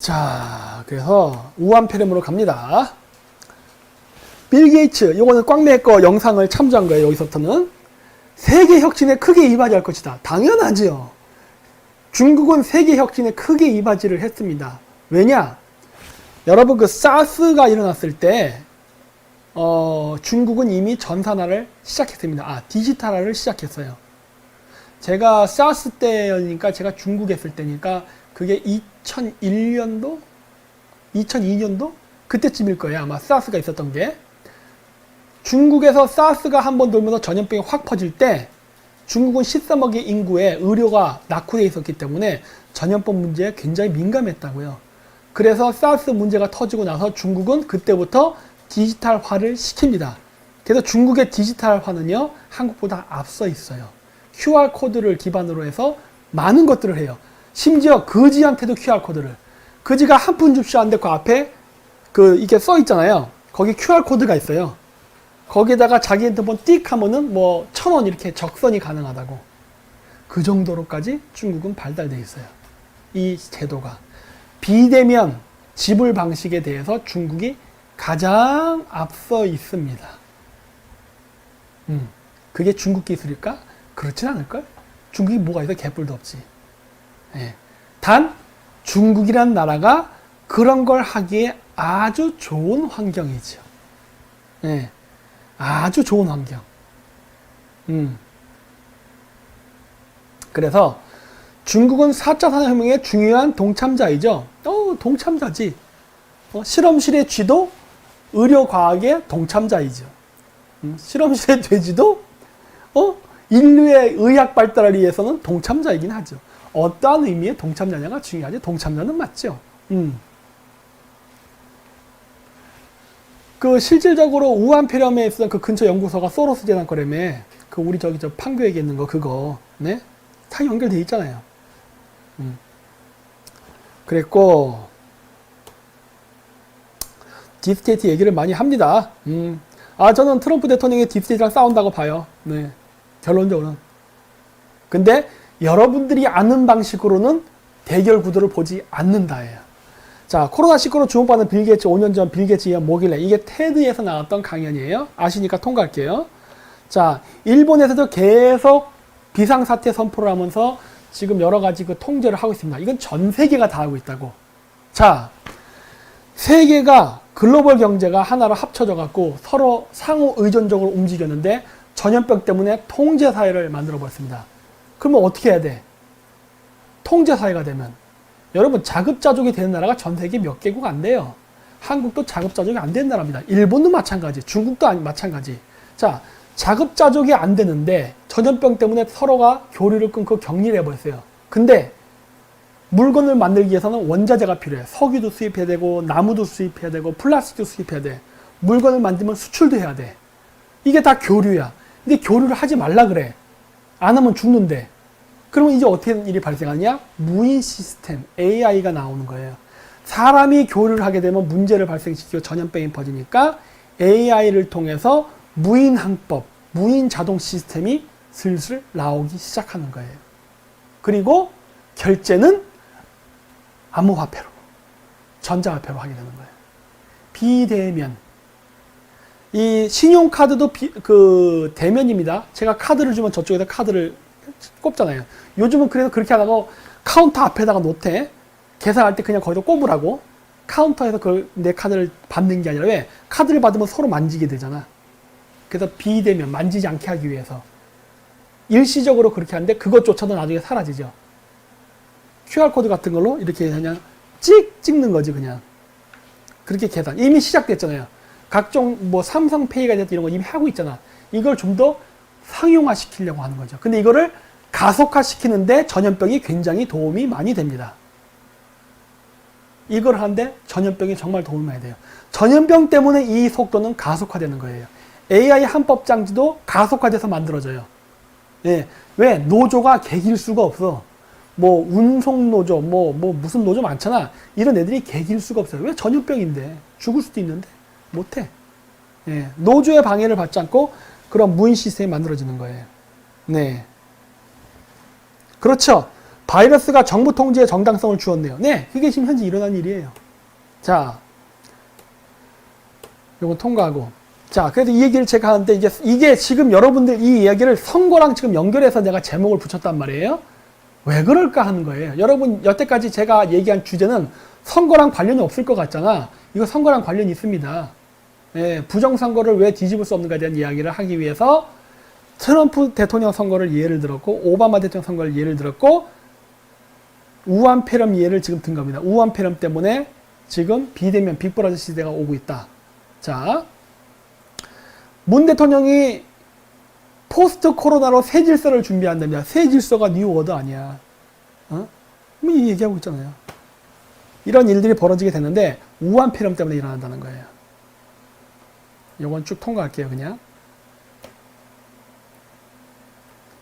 자, 그래서 우한폐렴으로 갑니다. 빌 게이츠, 요거는 꽝내 거 영상을 참조한 거예요. 여기서부터는 세계 혁신에 크게 이바지할 것이다. 당연하죠. 중국은 세계 혁신에 크게 이바지를 했습니다. 왜냐? 여러분 그 사스가 일어났을 때 중국은 이미 전산화를 시작했습니다. 디지털화를 시작했어요. 제가 사스 때니까 제가 중국에 있을 때니까 그게 2001년도? 2002년도? 그때쯤일 거예요. 아마 사스가 있었던 게. 중국에서 사스가 한번 돌면서 전염병이 확 퍼질 때 중국은 13억의 인구에 의료가 낙후되어 있었기 때문에 전염병 문제에 굉장히 민감했다고요. 그래서 사스 문제가 터지고 나서 중국은 그때부터 디지털화를 시킵니다. 그래서 중국의 디지털화는요, 한국보다 앞서 있어요. QR코드를 기반으로 해서 많은 것들을 해요. 심지어 거지한테도 QR코드를. 거지가 한 푼 줍쇼하는데 그 앞에 이게 써 있잖아요. 거기 QR코드가 있어요. 거기에다가 자기 핸드폰 띡 하면은 뭐 1,000원 이렇게 적선이 가능하다고. 그 정도로까지 중국은 발달되어 있어요. 이 제도가. 비대면 지불 방식에 대해서 중국이 가장 앞서 있습니다. 그게 중국 기술일까? 그렇진 않을걸? 중국이 뭐가 있어? 개뿔도 없지. 예. 단 중국이란 나라가 그런 걸 하기에 아주 좋은 환경이죠. 예. 아주 좋은 환경. 그래서 중국은 4차 산업혁명의 중요한 동참자이죠. 동참자지. 실험실의 쥐도 의료과학의 동참자이죠. 실험실의 돼지도 인류의 의학 발달을 위해서는 동참자이긴 하죠. 어떠한 의미의 동참자냐가 중요하지. 동참자는 맞죠. 실질적으로 우한폐렴에 있었던 그 근처 연구소가 소로스 재단 거라며. 우리 저 판교에 있는 거 그거. 네? 다 연결돼 있잖아요. 그랬고 딥스테이트 얘기를 많이 합니다. 저는 트럼프 대통령이 딥스테이트랑 싸운다고 봐요. 네. 결론적으로는. 근데 여러분들이 아는 방식으로는 대결 구도를 보지 않는다예요. 자, 코로나19로 주목받는 빌 게이츠 5년 전 빌 게이츠 이한 뭐길래, 이게 테드에서 나왔던 강연이에요. 아시니까 통과할게요. 자, 일본에서도 계속 비상사태 선포를 하면서 지금 여러 가지 통제를 하고 있습니다. 이건 전 세계가 다 하고 있다고. 자, 세계가 글로벌 경제가 하나로 합쳐져 갖고 서로 상호 의존적으로 움직였는데 전염병 때문에 통제 사회를 만들어 버렸습니다. 그러면 어떻게 해야 돼? 통제 사회가 되면 여러분, 자급자족이 되는 나라가 전 세계 몇 개국 안 돼요. 한국도 자급자족이 안 되는 나라입니다. 일본도 마찬가지, 중국도 마찬가지. 자, 자급자족이 안 되는데 전염병 때문에 서로가 교류를 끊고 격리를 해버렸어요. 근데 물건을 만들기 위해서는 원자재가 필요해. 석유도 수입해야 되고 나무도 수입해야 되고 플라스틱도 수입해야 돼. 물건을 만들면 수출도 해야 돼. 이게 다 교류야. 근데 교류를 하지 말라 그래. 안 하면 죽는데. 그러면 이제 어떻게 일이 발생하냐? 무인 시스템, AI가 나오는 거예요. 사람이 교류를 하게 되면 문제를 발생시키고 전염병이 퍼지니까 AI를 통해서 무인 항법, 무인 자동 시스템이 슬슬 나오기 시작하는 거예요. 그리고 결제는 암호화폐로, 전자화폐로 하게 되는 거예요. 비대면. 이 신용카드도 대면입니다. 제가 카드를 주면 저쪽에다 카드를 꼽잖아요. 요즘은 그래서 그렇게 하다가 카운터 앞에다가 놓대. 계산할 때 그냥 거기다 꼽으라고. 카운터에서 내 카드를 받는 게 아니라, 왜? 카드를 받으면 서로 만지게 되잖아. 그래서 비대면, 만지지 않게 하기 위해서 일시적으로 그렇게 하는데 그것조차도 나중에 사라지죠. QR코드 같은 걸로 이렇게 그냥 찍는 거지, 그냥. 그렇게 계산. 이미 시작됐잖아요. 각종 삼성페이가 됐든 이런 거 이미 하고 있잖아. 이걸 좀 더 상용화 시키려고 하는 거죠. 근데 이거를 가속화 시키는데 전염병이 굉장히 도움이 많이 됩니다. 이걸 하는데 전염병이 정말 도움이 많이 돼요. 전염병 때문에 이 속도는 가속화되는 거예요. AI 한법장지도 가속화돼서 만들어져요. 예. 왜? 노조가 개길 수가 없어. 운송노조, 무슨 노조 많잖아. 이런 애들이 개길 수가 없어요. 왜? 전염병인데. 죽을 수도 있는데. 못해. 예. 노조의 방해를 받지 않고 그런 무인 시스템이 만들어지는 거예요. 네. 그렇죠. 바이러스가 정부 통제의 정당성을 주었네요. 네, 그게 지금 현재 일어난 일이에요. 자, 요거 통과하고. 자, 그래서 이 얘기를 제가 하는데, 이게 지금 여러분들 이 이야기를 선거랑 지금 연결해서 내가 제목을 붙였단 말이에요. 왜 그럴까 하는 거예요. 여러분, 여태까지 제가 얘기한 주제는 선거랑 관련이 없을 것 같잖아. 이거 선거랑 관련이 있습니다. 예, 부정선거를 왜 뒤집을 수 없는가에 대한 이야기를 하기 위해서 트럼프 대통령 선거를 예를 들었고, 오바마 대통령 선거를 예를 들었고, 우한 폐렴 예를 지금 든 겁니다. 우한 폐렴 때문에 지금 비대면 빅브라더 시대가 오고 있다. 자, 문 대통령이 포스트 코로나로 새 질서를 준비한답니다. 새 질서가 뉴 워드 아니야. 이 얘기하고 있잖아요. 이런 일들이 벌어지게 됐는데 우한 폐렴 때문에 일어난다는 거예요. 요건 쭉 통과할게요. 그냥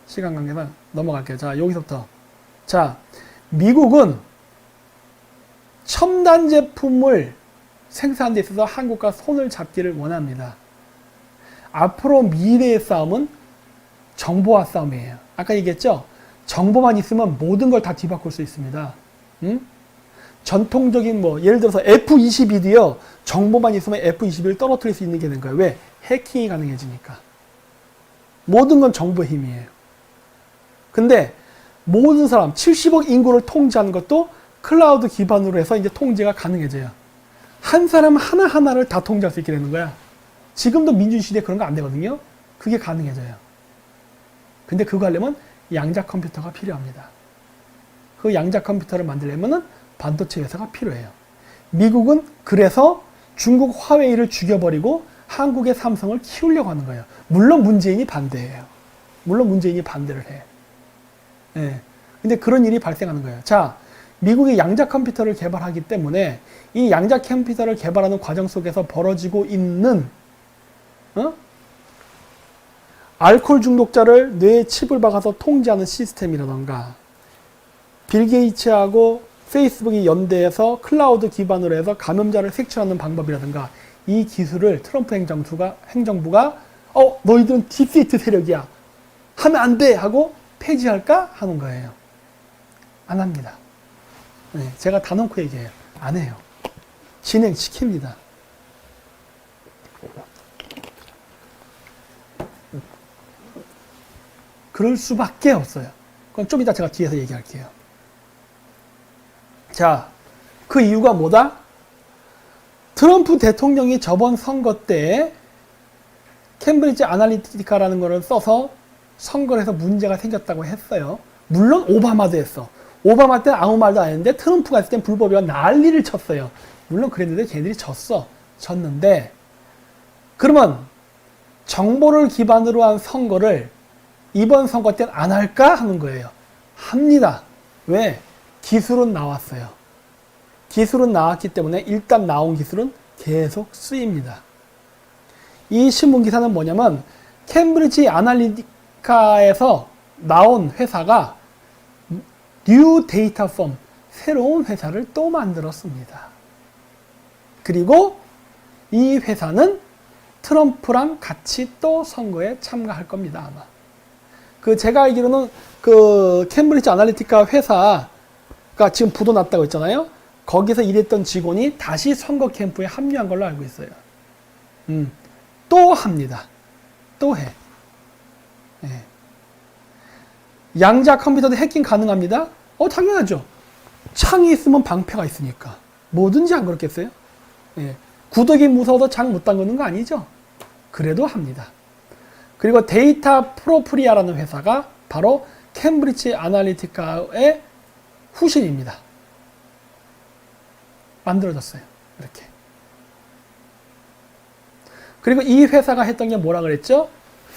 시간 관계상 넘어갈게요. 자, 여기서부터. 자, 미국은 첨단 제품을 생산하는 데 있어서 한국과 손을 잡기를 원합니다. 앞으로 미래의 싸움은 정보화 싸움이에요. 아까 얘기했죠? 정보만 있으면 모든 걸 다 뒤바꿀 수 있습니다. 전통적인 예를 들어서 F-22도요. 정보만 있으면 F-22를 떨어뜨릴 수 있는 게 된 거예요. 왜? 해킹이 가능해지니까. 모든 건 정보의 힘이에요. 근데 모든 사람, 70억 인구를 통제하는 것도 클라우드 기반으로 해서 이제 통제가 가능해져요. 한 사람 하나하나를 다 통제할 수 있게 되는 거야. 지금도 민주시대에 그런 거 안 되거든요. 그게 가능해져요. 근데 그거 하려면 양자 컴퓨터가 필요합니다. 그 양자 컴퓨터를 만들려면 반도체 회사가 필요해요. 미국은 그래서 중국 화웨이를 죽여버리고 한국의 삼성을 키우려고 하는 거예요. 물론 문재인이 반대해요. 물론 문재인이 반대를 해. 예. 근데 그런 일이 발생하는 거예요. 자, 미국이 양자 컴퓨터를 개발하기 때문에 이 양자 컴퓨터를 개발하는 과정 속에서 벌어지고 있는 알코올 중독자를 뇌에 칩을 박아서 통제하는 시스템이라던가 빌 게이츠하고 페이스북이 연대해서 클라우드 기반으로 해서 감염자를 색출하는 방법이라든가 이 기술을 트럼프 행정부가 너희들은 딥스테이트 세력이야. 하면 안 돼! 하고 폐지할까? 하는 거예요. 안 합니다. 네, 제가 다 놓고 얘기해요. 안 해요. 진행시킵니다. 그럴 수밖에 없어요. 그건 좀 이따 제가 뒤에서 얘기할게요. 자, 그 이유가 뭐다? 트럼프 대통령이 저번 선거 때 캠브리지 아날리티카라는 거를 써서 선거를 해서 문제가 생겼다고 했어요. 물론 오바마도 했어. 오바마 때는 아무 말도 안 했는데 트럼프가 했을 땐 불법이와 난리를 쳤어요. 물론 그랬는데 걔네들이 졌는데 그러면 정보를 기반으로 한 선거를 이번 선거 때는 안 할까 하는 거예요. 합니다. 왜? 기술은 나왔어요. 기술은 나왔기 때문에 일단 나온 기술은 계속 쓰입니다. 이 신문 기사는 뭐냐면 캠브리지 아날리티카에서 나온 회사가 뉴 데이터 펌, 새로운 회사를 또 만들었습니다. 그리고 이 회사는 트럼프랑 같이 또 선거에 참가할 겁니다, 아마. 제가 알기로는 캠브리지 아날리티카 회사가 지금 부도 났다고 했잖아요. 거기서 일했던 직원이 다시 선거 캠프에 합류한 걸로 알고 있어요. 또 합니다. 또 해. 예. 양자 컴퓨터도 해킹 가능합니다? 당연하죠. 창이 있으면 방패가 있으니까. 뭐든지 안 그렇겠어요? 예. 구더기 무서워서 창 못 담그는 거 아니죠? 그래도 합니다. 그리고 데이터 프로프리아라는 회사가 바로 캠브리지 아날리티카의 후신입니다. 만들어졌어요. 이렇게. 그리고 이 회사가 했던 게 뭐라 그랬죠?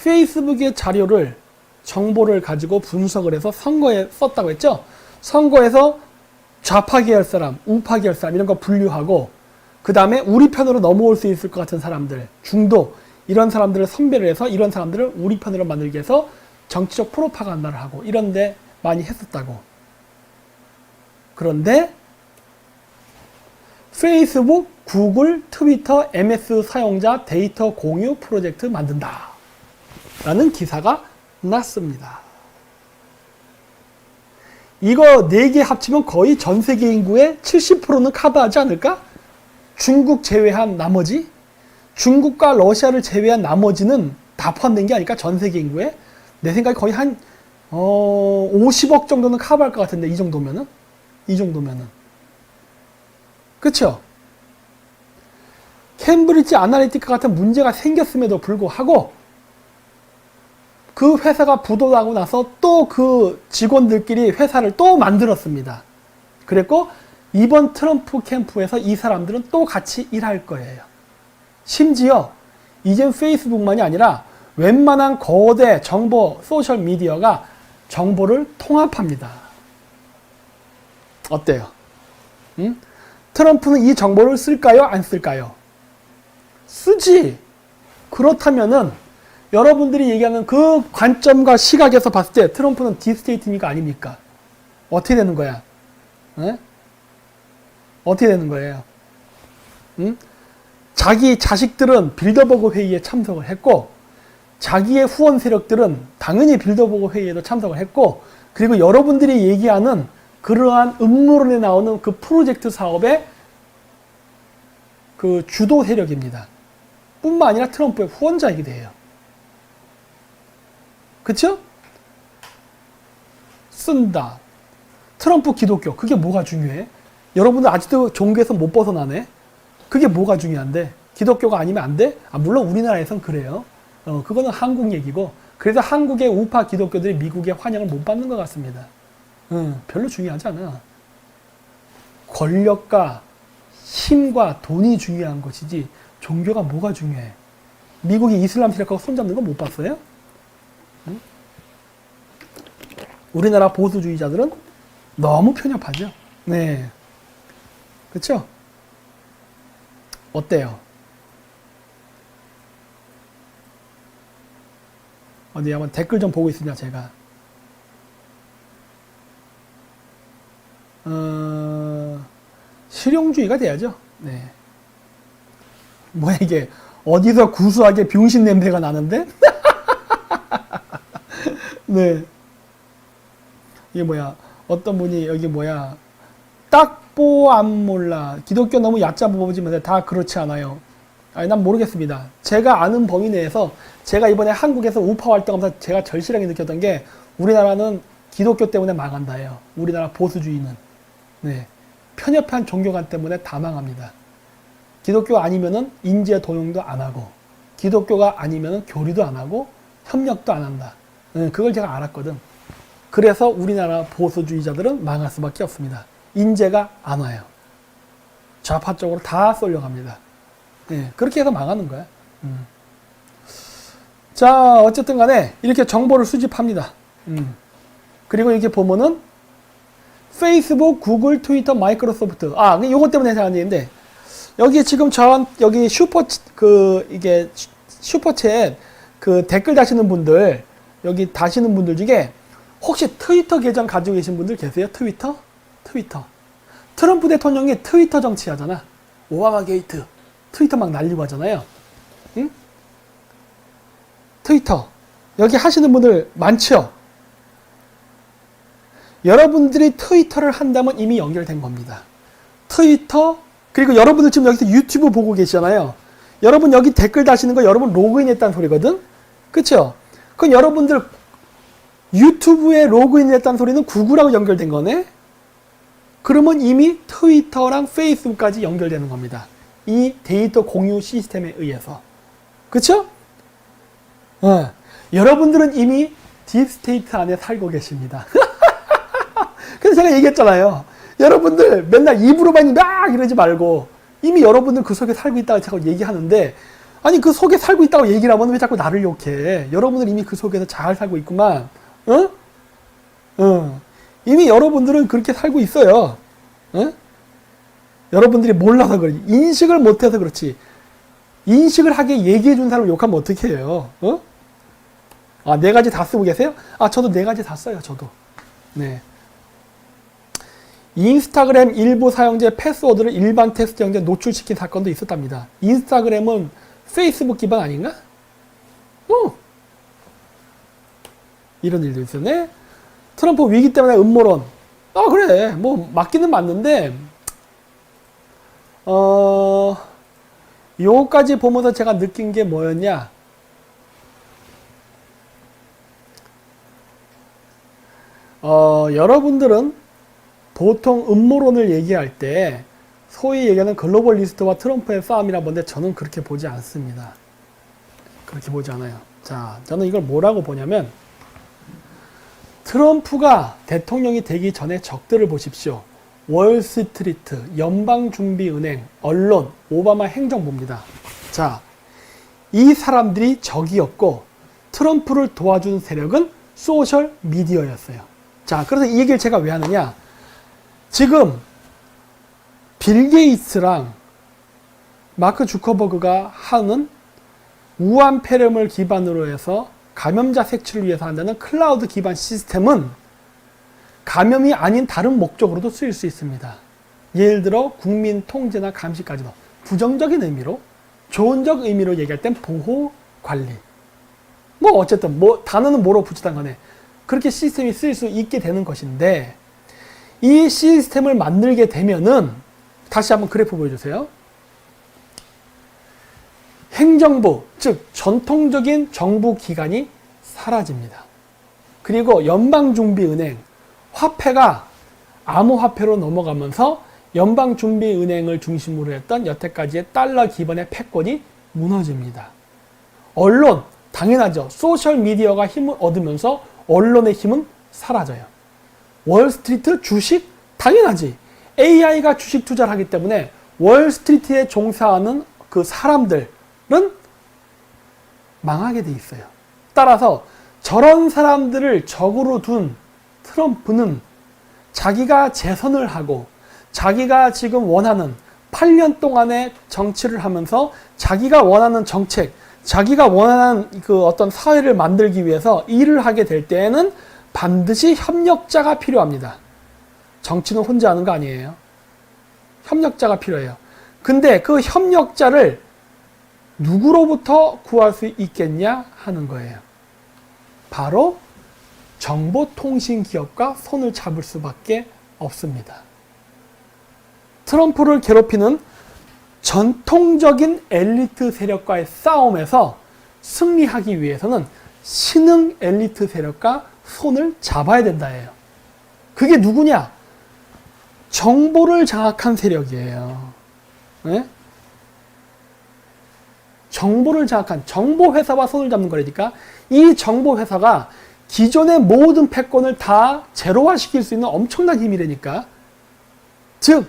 페이스북의 자료를, 정보를 가지고 분석을 해서 선거에 썼다고 했죠? 선거에서 좌파 계열 사람, 우파 계열 사람 이런 거 분류하고 그 다음에 우리 편으로 넘어올 수 있을 것 같은 사람들, 중도 이런 사람들을 선별을 해서 이런 사람들을 우리 편으로 만들기 위해서 정치적 프로파간다를 하고 이런 데 많이 했었다고. 그런데 페이스북, 구글, 트위터, MS 사용자 데이터 공유 프로젝트 만든다 라는 기사가 났습니다. 이거 4개 합치면 거의 전 세계 인구의 70%는 커버하지 않을까? 중국 제외한 나머지? 중국과 러시아를 제외한 나머지는 다 포함된 게 아닐까? 전 세계 인구에? 내 생각에 거의 한 50억 정도는 커버할 것 같은데, 이 정도면은? 그쵸? 캠브리지 아나리티카 같은 문제가 생겼음에도 불구하고 그 회사가 부도나고 나서 또 그 직원들끼리 회사를 또 만들었습니다. 그랬고 이번 트럼프 캠프에서 이 사람들은 또 같이 일할 거예요. 심지어 이젠 페이스북만이 아니라 웬만한 거대 정보 소셜 미디어가 정보를 통합합니다. 어때요? 응? 트럼프는 이 정보를 쓸까요? 안 쓸까요? 쓰지. 그렇다면은 여러분들이 얘기하는 그 관점과 시각에서 봤을 때 트럼프는 딥스테이트니까 아닙니까? 어떻게 되는 거야? 에? 어떻게 되는 거예요? 응? 자기 자식들은 빌더버그 회의에 참석을 했고 자기의 후원 세력들은 당연히 빌더버그 회의에도 참석을 했고 그리고 여러분들이 얘기하는 그러한 음모론에 나오는 그 프로젝트 사업의 그 주도 세력입니다. 뿐만 아니라 트럼프의 후원자이기도 해요. 그쵸? 쓴다. 트럼프 기독교. 그게 뭐가 중요해? 여러분들 아직도 종교에서 못 벗어나네? 그게 뭐가 중요한데? 기독교가 아니면 안 돼? 물론 우리나라에선 그래요. 그거는 한국 얘기고. 그래서 한국의 우파 기독교들이 미국의 환영을 못 받는 것 같습니다. 별로 중요하지 않아. 권력과 힘과 돈이 중요한 것이지 종교가 뭐가 중요해? 미국이 이슬람 세력하고 손잡는 거 못 봤어요? 응? 우리나라 보수주의자들은 너무 편협하죠. 네, 그렇죠? 어때요? 어디 한번 댓글 좀 보고 있습니다. 제가 실용주의가 돼야죠. 네. 뭐야 이게 어디서 구수하게 병신 냄새가 나는데? 네. 이게 뭐야? 어떤 분이 여기 뭐야? 딱보 안 몰라. 기독교 너무 얕잡아 보지만 다 그렇지 않아요. 아니 난 모르겠습니다. 제가 아는 범위 내에서 제가 이번에 한국에서 우파 활동하면서 제가 절실하게 느꼈던 게 우리나라는 기독교 때문에 망한다예요. 우리나라 보수주의는. 네. 편협한 종교관 때문에 다 망합니다. 기독교 아니면은 인재 도용도 안 하고 기독교가 아니면은 교류도 안 하고 협력도 안 한다. 그걸 제가 알았거든. 그래서 우리나라 보수주의자들은 망할 수밖에 없습니다. 인재가 안 와요. 좌파 쪽으로 다 쏠려갑니다. 그렇게 해서 망하는 거야. 자, 어쨌든 간에 이렇게 정보를 수집합니다. 그리고 이렇게 보면은 페이스북, 구글, 트위터, 마이크로소프트. 요것 때문에 하는 얘기인데 여기 지금 여기 이게 슈퍼챗 그 댓글 다시는 분들, 여기 다시는 분들 중에 혹시 트위터 계정 가지고 계신 분들 계세요? 트위터? 트럼프 대통령이 트위터 정치하잖아. 오바마 게이트. 트위터 막 날리고 하잖아요. 응? 트위터. 여기 하시는 분들 많죠? 여러분들이 트위터를 한다면 이미 연결된 겁니다. 트위터, 그리고 여러분들 지금 여기서 유튜브 보고 계시잖아요. 여러분 여기 댓글 다시는 거 여러분 로그인 했다는 소리거든? 그쵸? 그럼 여러분들 유튜브에 로그인 했다는 소리는 구글하고 연결된 거네? 그러면 이미 트위터랑 페이스북까지 연결되는 겁니다. 이 데이터 공유 시스템에 의해서. 그쵸? 여러분들은 이미 딥스테이트 안에 살고 계십니다. 그래서 제가 얘기했잖아요. 여러분들 맨날 입으로만 막 이러지 말고 이미 여러분들 그 속에 살고 있다고 자꾸 얘기하는데 아니 그 속에 살고 있다고 얘기를 하면 왜 자꾸 나를 욕해. 여러분들 이미 그 속에서 잘 살고 있구만. 이미 여러분들은 그렇게 살고 있어요. 여러분들이 몰라서 그렇지. 인식을 못해서 그렇지. 인식을 하게 얘기해 준 사람을 욕하면 어떻게 해요? 4가지 다 쓰고 계세요? 저도 4가지 다 써요. 저도. 네. 인스타그램 일부 사용자의 패스워드를 일반 테스트용지에 노출시킨 사건도 있었답니다. 인스타그램은 페이스북 기반 아닌가? 이런 일도 있었네. 트럼프 위기 때문에 음모론. 아, 그래. 뭐, 맞기는 맞는데, 요까지 보면서 제가 느낀 게 뭐였냐. 여러분들은 보통 음모론을 얘기할 때 소위 얘기하는 글로벌리스트와 트럼프의 싸움이라 본데 저는 그렇게 보지 않습니다. 그렇게 보지 않아요. 자, 저는 이걸 뭐라고 보냐면 트럼프가 대통령이 되기 전에 적들을 보십시오. 월스트리트, 연방준비은행, 언론, 오바마 행정부입니다. 자, 이 사람들이 적이었고 트럼프를 도와준 세력은 소셜 미디어였어요. 자, 그래서 이 얘기를 제가 왜 하느냐. 지금 빌 게이츠랑 마크 주커버그가 하는 우한 폐렴을 기반으로 해서 감염자 색출을 위해서 한다는 클라우드 기반 시스템은 감염이 아닌 다른 목적으로도 쓰일 수 있습니다. 예를 들어 국민 통제나 감시까지도 부정적인 의미로, 좋은적 의미로 얘기할 땐 보호 관리. 뭐 어쨌든 뭐 단어는 뭐로 붙이든 간에 그렇게 시스템이 쓰일 수 있게 되는 것인데, 이 시스템을 만들게 되면은 다시 한번 그래프 보여주세요. 행정부, 즉 전통적인 정부 기관이 사라집니다. 그리고 연방준비은행, 화폐가 암호화폐로 넘어가면서 연방준비은행을 중심으로 했던 여태까지의 달러 기반의 패권이 무너집니다. 언론, 당연하죠. 소셜미디어가 힘을 얻으면서 언론의 힘은 사라져요. 월스트리트 주식? 당연하지. AI가 주식 투자를 하기 때문에 월스트리트에 종사하는 그 사람들은 망하게 돼 있어요. 따라서 저런 사람들을 적으로 둔 트럼프는 자기가 재선을 하고 자기가 지금 원하는 8년 동안의 정치를 하면서 자기가 원하는 정책, 자기가 원하는 그 어떤 사회를 만들기 위해서 일을 하게 될 때에는 반드시 협력자가 필요합니다. 정치는 혼자 하는 거 아니에요. 협력자가 필요해요. 근데 그 협력자를 누구로부터 구할 수 있겠냐 하는 거예요. 바로 정보통신기업과 손을 잡을 수밖에 없습니다. 트럼프를 괴롭히는 전통적인 엘리트 세력과의 싸움에서 승리하기 위해서는 신흥 엘리트 세력과 손을 잡아야 된다예요. 그게 누구냐? 정보를 장악한 세력이에요. 네? 정보를 장악한 정보회사와 손을 잡는 거라니까. 이 정보회사가 기존의 모든 패권을 다 제로화시킬 수 있는 엄청난 힘이라니까. 즉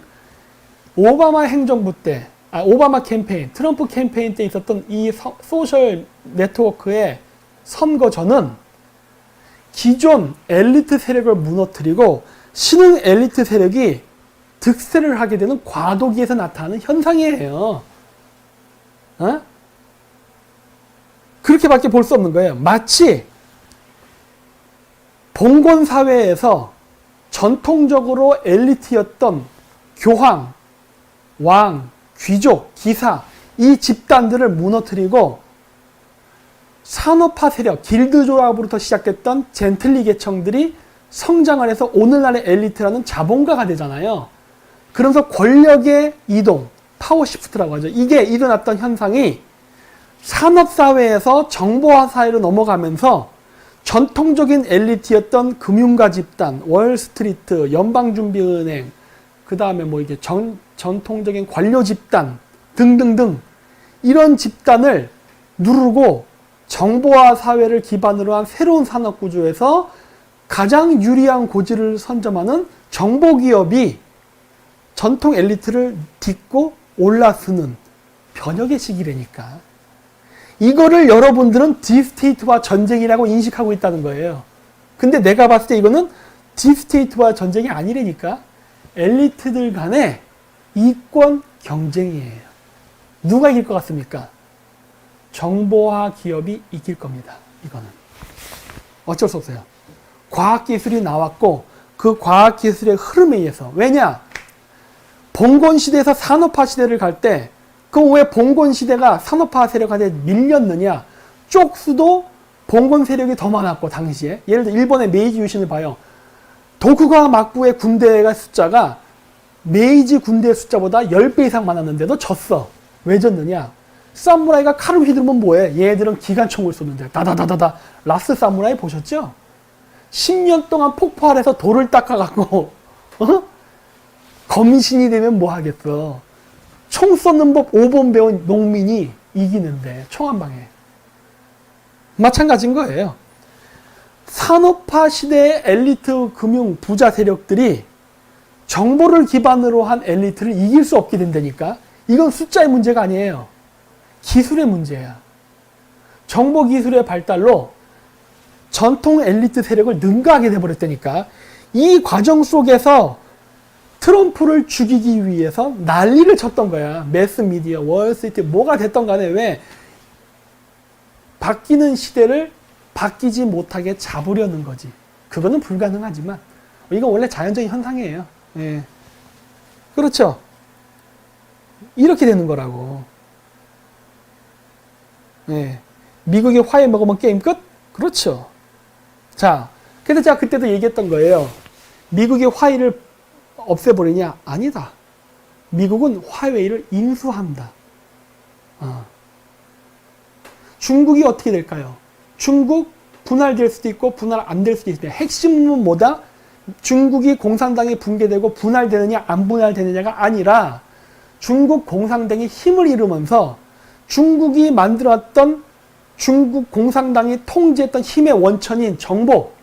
오바마 행정부 때, 오바마 캠페인, 트럼프 캠페인 때 있었던 이 소셜 네트워크의 선거전은 기존 엘리트 세력을 무너뜨리고 신흥 엘리트 세력이 득세를 하게 되는 과도기에서 나타나는 현상이에요. 어? 그렇게밖에 볼 수 없는 거예요. 마치 봉건 사회에서 전통적으로 엘리트였던 교황, 왕, 귀족, 기사, 이 집단들을 무너뜨리고 산업화 세력, 길드 조합으로부터 시작됐던 젠틀리 계층들이 성장을 해서 오늘날의 엘리트라는 자본가가 되잖아요. 그러면서 권력의 이동, 파워 시프트라고 하죠. 이게 일어났던 현상이 산업사회에서 정보화 사회로 넘어가면서 전통적인 엘리트였던 금융가 집단, 월스트리트, 연방준비은행, 그 다음에 뭐 이게 전통적인 관료 집단 등등등 이런 집단을 누르고 정보화 사회를 기반으로 한 새로운 산업 구조에서 가장 유리한 고지를 선점하는 정보기업이 전통 엘리트를 딛고 올라서는 변혁의 시기라니까. 이거를 여러분들은 딥스테이트와 전쟁이라고 인식하고 있다는 거예요. 근데 내가 봤을 때 이거는 딥스테이트와 전쟁이 아니라니까. 엘리트들 간의 이권 경쟁이에요. 누가 이길 것 같습니까? 정보화 기업이 이길 겁니다. 이거는 어쩔 수 없어요. 과학기술이 나왔고 그 과학기술의 흐름에 의해서. 왜냐? 봉건 시대에서 산업화 시대를 갈 때 그럼 왜 봉건 시대가 산업화 세력한테 밀렸느냐? 쪽수도 봉건 세력이 더 많았고 당시에. 예를 들어 일본의 메이지 유신을 봐요. 도쿠가와 막부의 군대가 숫자가 메이지 군대의 숫자보다 10배 이상 많았는데도 졌어. 왜 졌느냐? 사무라이가 칼을 휘두르면 뭐해? 얘들은 기관총을 쏘는데 다다다다다. 라스 사무라이 보셨죠? 10년 동안 폭발해서 돌을 닦아갖고 검신이 되면 뭐 하겠어? 총 쏘는 법 5번 배운 농민이 이기는데 총 한 방에. 마찬가지인 거예요. 산업화 시대의 엘리트 금융 부자 세력들이 정보를 기반으로 한 엘리트를 이길 수 없게 된다니까. 이건 숫자의 문제가 아니에요. 기술의 문제야. 정보 기술의 발달로 전통 엘리트 세력을 능가하게 돼버렸다니까. 이 과정 속에서 트럼프를 죽이기 위해서 난리를 쳤던 거야. 매스미디어, 월스트리트 뭐가 됐던 간에 왜 바뀌는 시대를 바뀌지 못하게 잡으려는 거지. 그거는 불가능하지만 이건 원래 자연적인 현상이에요. 예. 그렇죠. 이렇게 되는 거라고. 예. 미국이 화해 먹으면 게임 끝? 그렇죠. 자, 그래서 제가 그때도 얘기했던 거예요. 미국이 화해를 없애버리냐? 아니다. 미국은 화해를 인수한다. 중국이 어떻게 될까요? 중국 분할될 수도 있고 분할 안 될 수도 있어요. 핵심은 뭐다? 중국이 공산당이 붕괴되고 분할되느냐 안 분할되느냐가 아니라 중국 공산당이 힘을 잃으면서 중국이 만들었던 중국 공산당이 통제했던 힘의 원천인 정보,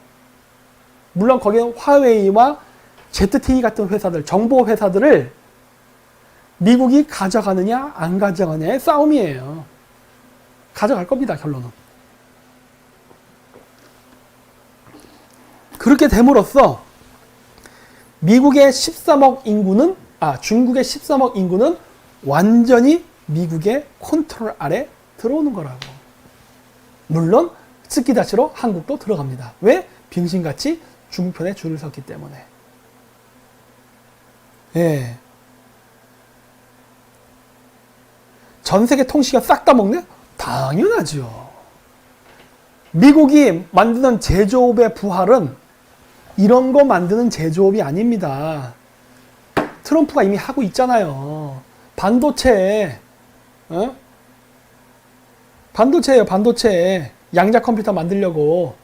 물론 거기에 화웨이와 ZTE 같은 회사들, 정보 회사들을 미국이 가져가느냐 안 가져가느냐의 싸움이에요. 가져갈 겁니다, 결론은. 그렇게 됨으로써 미국의 13억 인구는, 중국의 13억 인구는 완전히 미국의 컨트롤 아래 들어오는 거라고. 물론 스키다시로 한국도 들어갑니다. 왜? 빙신같이 중국 편에 줄을 섰기 때문에. 예. 전 세계 통시가 싹 다 먹네? 당연하죠. 미국이 만드는 제조업의 부활은 이런 거 만드는 제조업이 아닙니다. 트럼프가 이미 하고 있잖아요. 반도체, 반도체예요, 반도체. 양자 컴퓨터 만들려고.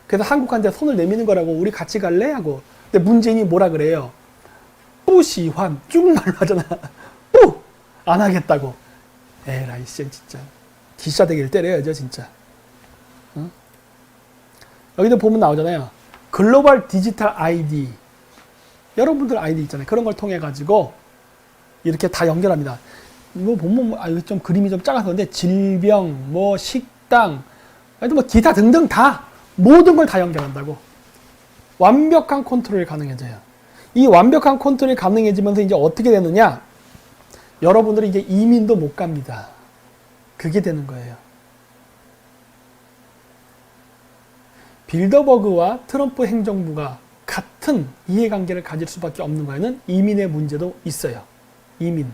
그래서 한국한테 손을 내미는 거라고. 우리 같이 갈래? 하고. 근데 문재인이 뭐라 그래요? 뿌시환. 쭉 말로 하잖아. 뿌! 안 하겠다고. 에라이, 진짜. 기싸대기를 때려야죠, 진짜. 여기도 보면 나오잖아요. 글로벌 디지털 아이디. 여러분들 아이디 있잖아요. 그런 걸 통해 가지고 이렇게 다 연결합니다. 이거 보면 이거 좀 그림이 좀 작아서 그런데 질병, 뭐 식당, 뭐 기타 등등 다 모든 걸 다 연결한다고. 완벽한 컨트롤이 가능해져요. 이 완벽한 컨트롤이 가능해지면서 이제 어떻게 되느냐? 여러분들이 이제 이민도 못 갑니다. 그게 되는 거예요. 빌더버그와 트럼프 행정부가 같은 이해관계를 가질 수밖에 없는 거에는 이민의 문제도 있어요. 이민.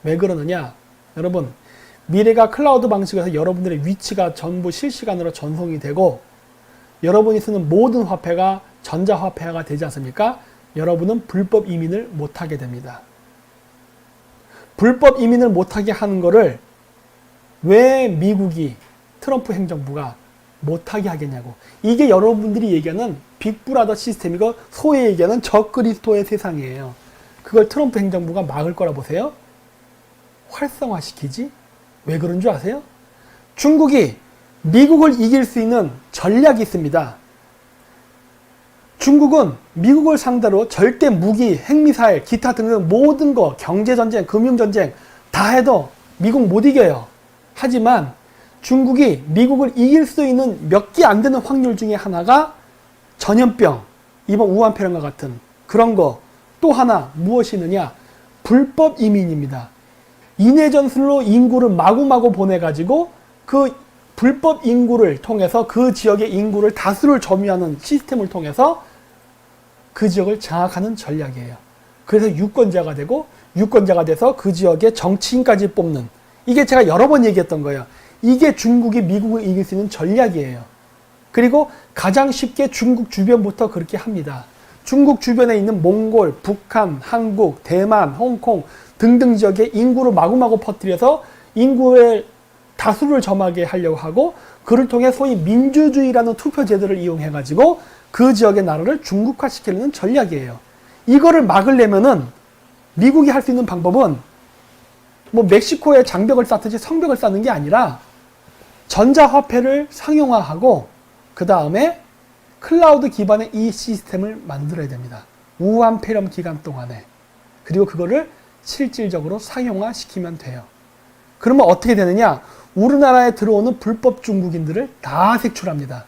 왜 그러느냐? 여러분, 미래가 클라우드 방식에서 여러분들의 위치가 전부 실시간으로 전송이 되고 여러분이 쓰는 모든 화폐가 전자화폐화가 되지 않습니까? 여러분은 불법 이민을 못하게 됩니다. 불법 이민을 못하게 하는 거를 왜 미국이, 트럼프 행정부가 못하게 하겠냐고. 이게 여러분들이 얘기하는 빅브라더 시스템이고 소위 얘기하는 적그리스도의 세상이에요. 그걸 트럼프 행정부가 막을 거라 보세요? 활성화시키지? 왜 그런 줄 아세요? 중국이 미국을 이길 수 있는 전략이 있습니다. 중국은 미국을 상대로 절대 무기, 핵미사일, 기타 등등 모든 거, 경제전쟁, 금융전쟁 다 해도 미국 못 이겨요. 하지만 중국이 미국을 이길 수 있는 몇 개 안 되는 확률 중에 하나가 전염병, 이번 우한폐렴과 같은 그런 거. 또 하나 무엇이 있느냐? 불법 이민입니다. 인해전술로 인구를 마구마구 보내가지고 그 불법 인구를 통해서 그 지역의 인구를 다수를 점유하는 시스템을 통해서 그 지역을 장악하는 전략이에요. 그래서 유권자가 되고 유권자가 돼서 그 지역의 정치인까지 뽑는, 이게 제가 여러 번 얘기했던 거예요. 이게 중국이 미국을 이길 수 있는 전략이에요. 그리고 가장 쉽게 중국 주변부터 그렇게 합니다. 중국 주변에 있는 몽골, 북한, 한국, 대만, 홍콩 등등 지역에 인구를 마구마구 퍼뜨려서 인구의 다수를 점하게 하려고 하고, 그를 통해 소위 민주주의라는 투표 제도를 이용해가지고 그 지역의 나라를 중국화시키려는 전략이에요. 이거를 막으려면은 미국이 할 수 있는 방법은 뭐 멕시코에 장벽을 쌓듯이 성벽을 쌓는 게 아니라 전자화폐를 상용화하고 그 다음에 클라우드 기반의 이 시스템을 만들어야 됩니다. 우한 폐렴 기간 동안에. 그리고 그거를 실질적으로 상용화시키면 돼요. 그러면 어떻게 되느냐? 우리나라에 들어오는 불법 중국인들을 다 색출합니다.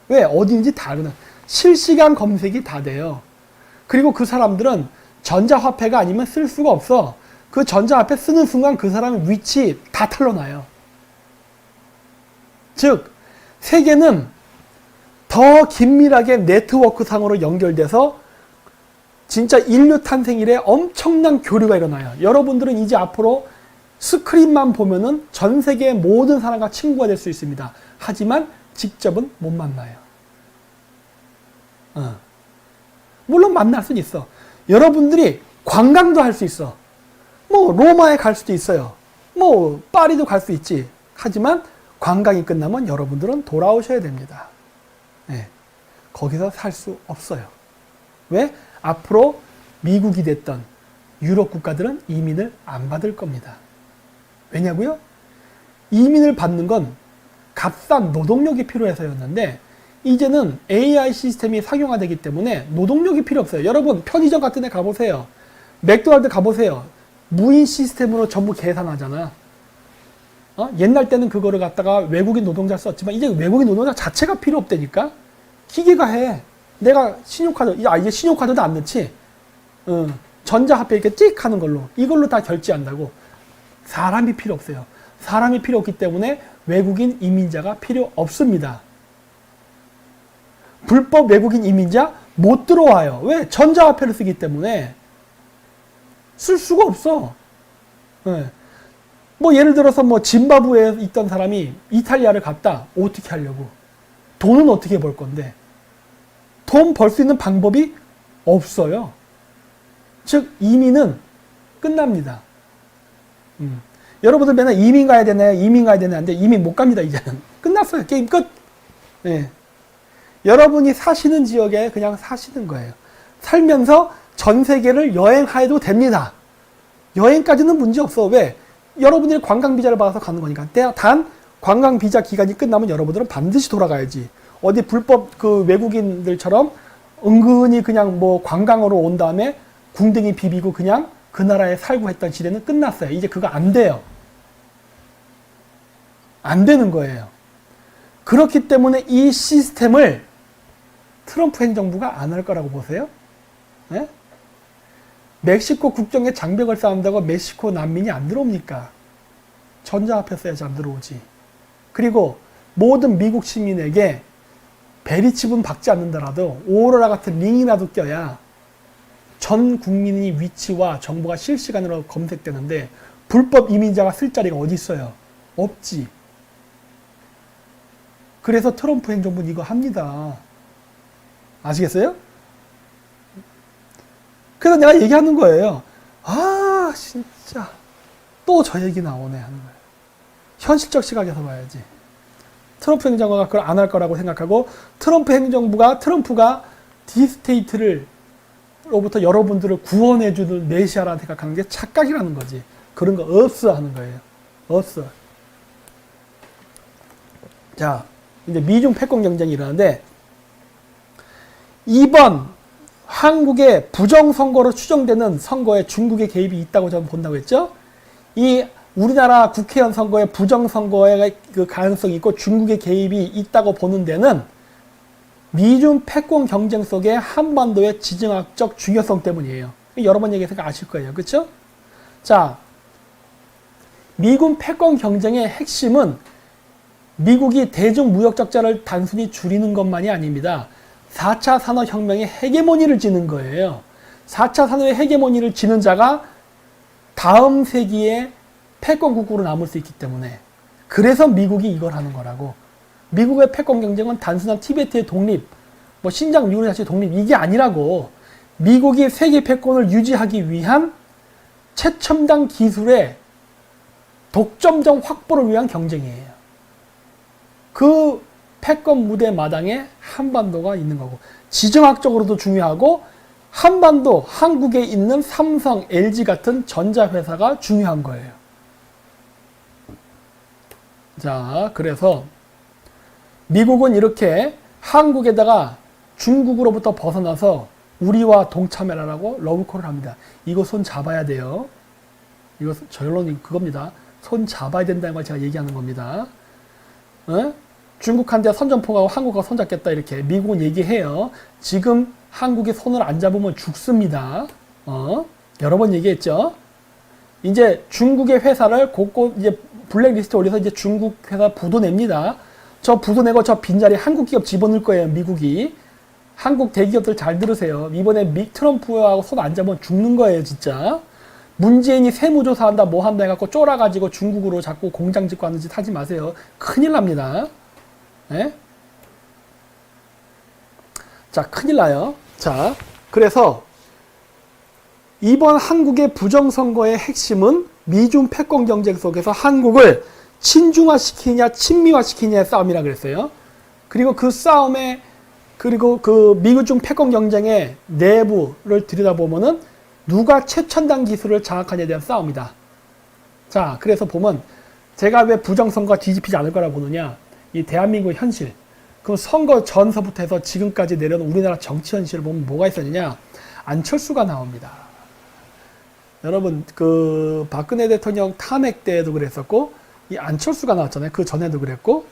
왜? 어디인지 다 그냥 실시간 검색이 다 돼요. 그리고 그 사람들은 전자화폐가 아니면 쓸 수가 없어. 그 전자화폐 쓰는 순간 그 사람의 위치 다 탄로나요. 즉, 세계는 더 긴밀하게 네트워크상으로 연결돼서 진짜 인류 탄생 이래 엄청난 교류가 일어나요. 여러분들은 이제 앞으로 스크린만 보면은 전 세계의 모든 사람과 친구가 될 수 있습니다. 하지만 직접은 못 만나요. 물론 만날 수는 있어. 여러분들이 관광도 할 수 있어. 뭐 로마에 갈 수도 있어요. 뭐 파리도 갈 수 있지. 하지만 관광이 끝나면 여러분들은 돌아오셔야 됩니다. 네. 거기서 살 수 없어요. 왜? 앞으로 미국이 됐던 유럽 국가들은 이민을 안 받을 겁니다. 왜냐고요? 이민을 받는 건 값싼 노동력이 필요해서였는데 이제는 AI 시스템이 상용화되기 때문에 노동력이 필요 없어요. 여러분 편의점 같은 데 가보세요. 맥도날드 가보세요. 무인 시스템으로 전부 계산하잖아. 옛날 때는 그거를 갖다가 외국인 노동자 썼지만 이제 외국인 노동자 자체가 필요 없다니까. 기계가 해. 내가 신용카드, 이제 신용카드도 안 넣지. 전자화폐 이렇게 찍 하는 걸로 이걸로 다 결제한다고. 사람이 필요 없어요. 사람이 필요 없기 때문에 외국인 이민자가 필요 없습니다. 불법 외국인 이민자 못 들어와요. 왜? 전자화폐를 쓰기 때문에 쓸 수가 없어. 네. 뭐 예를 들어서 뭐 짐바브웨에 있던 사람이 이탈리아를 갔다. 어떻게 하려고? 돈은 어떻게 벌 건데? 돈 벌 수 있는 방법이 없어요. 즉 이민은 끝납니다. 여러분들 맨날 이민 가야 되네, 이민 가야 되네 하는데 이민 못 갑니다. 이제는 끝났어요. 게임 끝. 네. 여러분이 사시는 지역에 그냥 사시는 거예요. 살면서 전 세계를 여행해도 됩니다. 여행까지는 문제 없어. 왜? 여러분들이 관광 비자를 받아서 가는 거니까. 단 관광 비자 기간이 끝나면 여러분들은 반드시 돌아가야지. 어디 불법 그 외국인들처럼 은근히 그냥 뭐 관광으로 온 다음에 궁둥이 비비고 그냥 그 나라에 살고 했던 시대는 끝났어요. 이제 그거 안 돼요. 안 되는 거예요. 그렇기 때문에 이 시스템을 트럼프 행정부가 안 할 거라고 보세요? 네? 멕시코 국경에 장벽을 쌓는다고 멕시코 난민이 안 들어옵니까? 전자화폐 써야지 안 들어오지. 그리고 모든 미국 시민에게 베리칩은 받지 않는다라도 오로라 같은 링이라도 껴야 전 국민의 위치와 정보가 실시간으로 검색되는데 불법 이민자가 쓸 자리가 어디 있어요? 없지. 그래서 트럼프 행정부는 이거 합니다. 아시겠어요? 그래서 내가 얘기하는 거예요. 아 진짜 또 저 얘기 나오네 하는 거예요. 현실적 시각에서 봐야지. 트럼프 행정부가 그걸 안 할 거라고 생각하고 트럼프가 디스테이트를 로부터 여러분들을 구원해주는 메시아라 생각하는 게 착각이라는 거지. 그런 거 없어 하는 거예요. 없어. 자, 이제 미중 패권 경쟁이 일어나는데 이번 한국의 부정선거로 추정되는 선거에 중국의 개입이 있다고 저는 본다고 했죠. 이 우리나라 국회의원 선거에 부정선거의 그 가능성이 있고 중국의 개입이 있다고 보는 데는 미중 패권 경쟁 속에 한반도의 지정학적 중요성 때문이에요. 여러 번 얘기해서 아실 거예요. 그렇죠? 자, 미군 패권 경쟁의 핵심은 미국이 대중무역 적자를 단순히 줄이는 것만이 아닙니다. 4차 산업혁명의 헤게모니를 지는 거예요. 4차 산업의 헤게모니를 지는 자가 다음 세기에 패권국으로 남을 수 있기 때문에 그래서 미국이 이걸 하는 거라고. 미국의 패권 경쟁은 단순한 티베트의 독립, 뭐 신장 위구르 자치의 독립 이게 아니라고. 미국이 세계 패권을 유지하기 위한 최첨단 기술의 독점적 확보를 위한 경쟁이에요. 그 패권 무대 마당에 한반도가 있는 거고, 지정학적으로도 중요하고, 한반도, 한국에 있는 삼성, LG 같은 전자회사가 중요한 거예요. 자, 그래서 미국은 이렇게 한국에다가 중국으로부터 벗어나서 우리와 동참해라라고 러브콜을 합니다. 이거 손 잡아야 돼요. 이거 결론이 그겁니다. 손 잡아야 된다는 걸 제가 얘기하는 겁니다. 중국한테 선전포고하고 한국과 손잡겠다 이렇게 미국은 얘기해요. 지금 한국이 손을 안 잡으면 죽습니다. 여러 번 얘기했죠. 이제 중국의 회사를 곳곳 이제 블랙리스트에 올려서 이제 중국 회사 부도 냅니다. 저 부도 내고 저 빈자리 한국 기업 집어넣을 거예요. 미국이. 한국 대기업들 잘 들으세요. 이번에 트럼프하고 손 안 잡으면 죽는 거예요. 진짜. 문재인이 세무조사한다 뭐 한다 해갖고 쫄아가지고 중국으로 자꾸 공장 짓고 하는 짓 하지 마세요. 큰일 납니다. 네? 자, 큰일 나요. 자, 그래서 이번 한국의 부정선거의 핵심은 미중 패권 경쟁 속에서 한국을 친중화시키냐 친미화시키냐의 싸움이라 그랬어요. 그리고 그 싸움에 그리고 그 미중 패권 경쟁의 내부를 들여다보면은 누가 최첨단 기술을 장악하냐에 대한 싸움이다. 자, 그래서 보면 제가 왜 부정선거가 뒤집히지 않을 거라 보느냐. 이 대한민국의 현실. 그럼 선거 전서부터 해서 지금까지 내려온 우리나라 정치 현실을 보면 뭐가 있었느냐. 안철수가 나옵니다. 여러분, 그 박근혜 대통령 탄핵 때에도 그랬었고, 이 안철수가 나왔잖아요. 그 전에도 그랬고,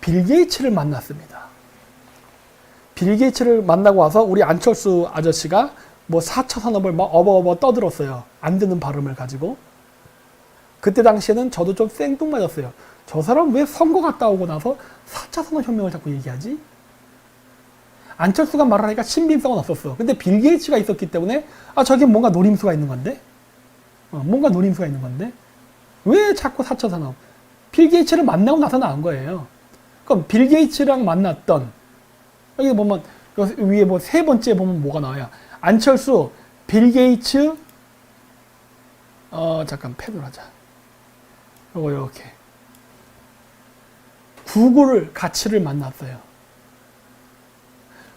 빌 게이츠를 만났습니다. 빌 게이츠를 만나고 와서 우리 안철수 아저씨가 뭐 4차 산업을 막 어버어버 떠들었어요. 안 되는 발음을 가지고. 그때 당시에는 저도 좀 생뚱맞았어요. 저 사람 왜 선거 갔다 오고 나서 4차 산업혁명을 자꾸 얘기하지? 안철수가 말하니까 신빙성은 없었어. 근데 빌 게이츠가 있었기 때문에 저게 뭔가 노림수가 있는 건데? 뭔가 노림수가 있는 건데? 왜 자꾸 4차 산업? 빌 게이츠를 만나고 나서 나온 거예요. 그럼 빌 게이츠랑 만났던 여기 보면 위에 뭐 세 번째 보면 뭐가 나와요? 안철수, 빌 게이츠, 잠깐 패드로 하자. 요거 이렇게 구글 가치를 만났어요.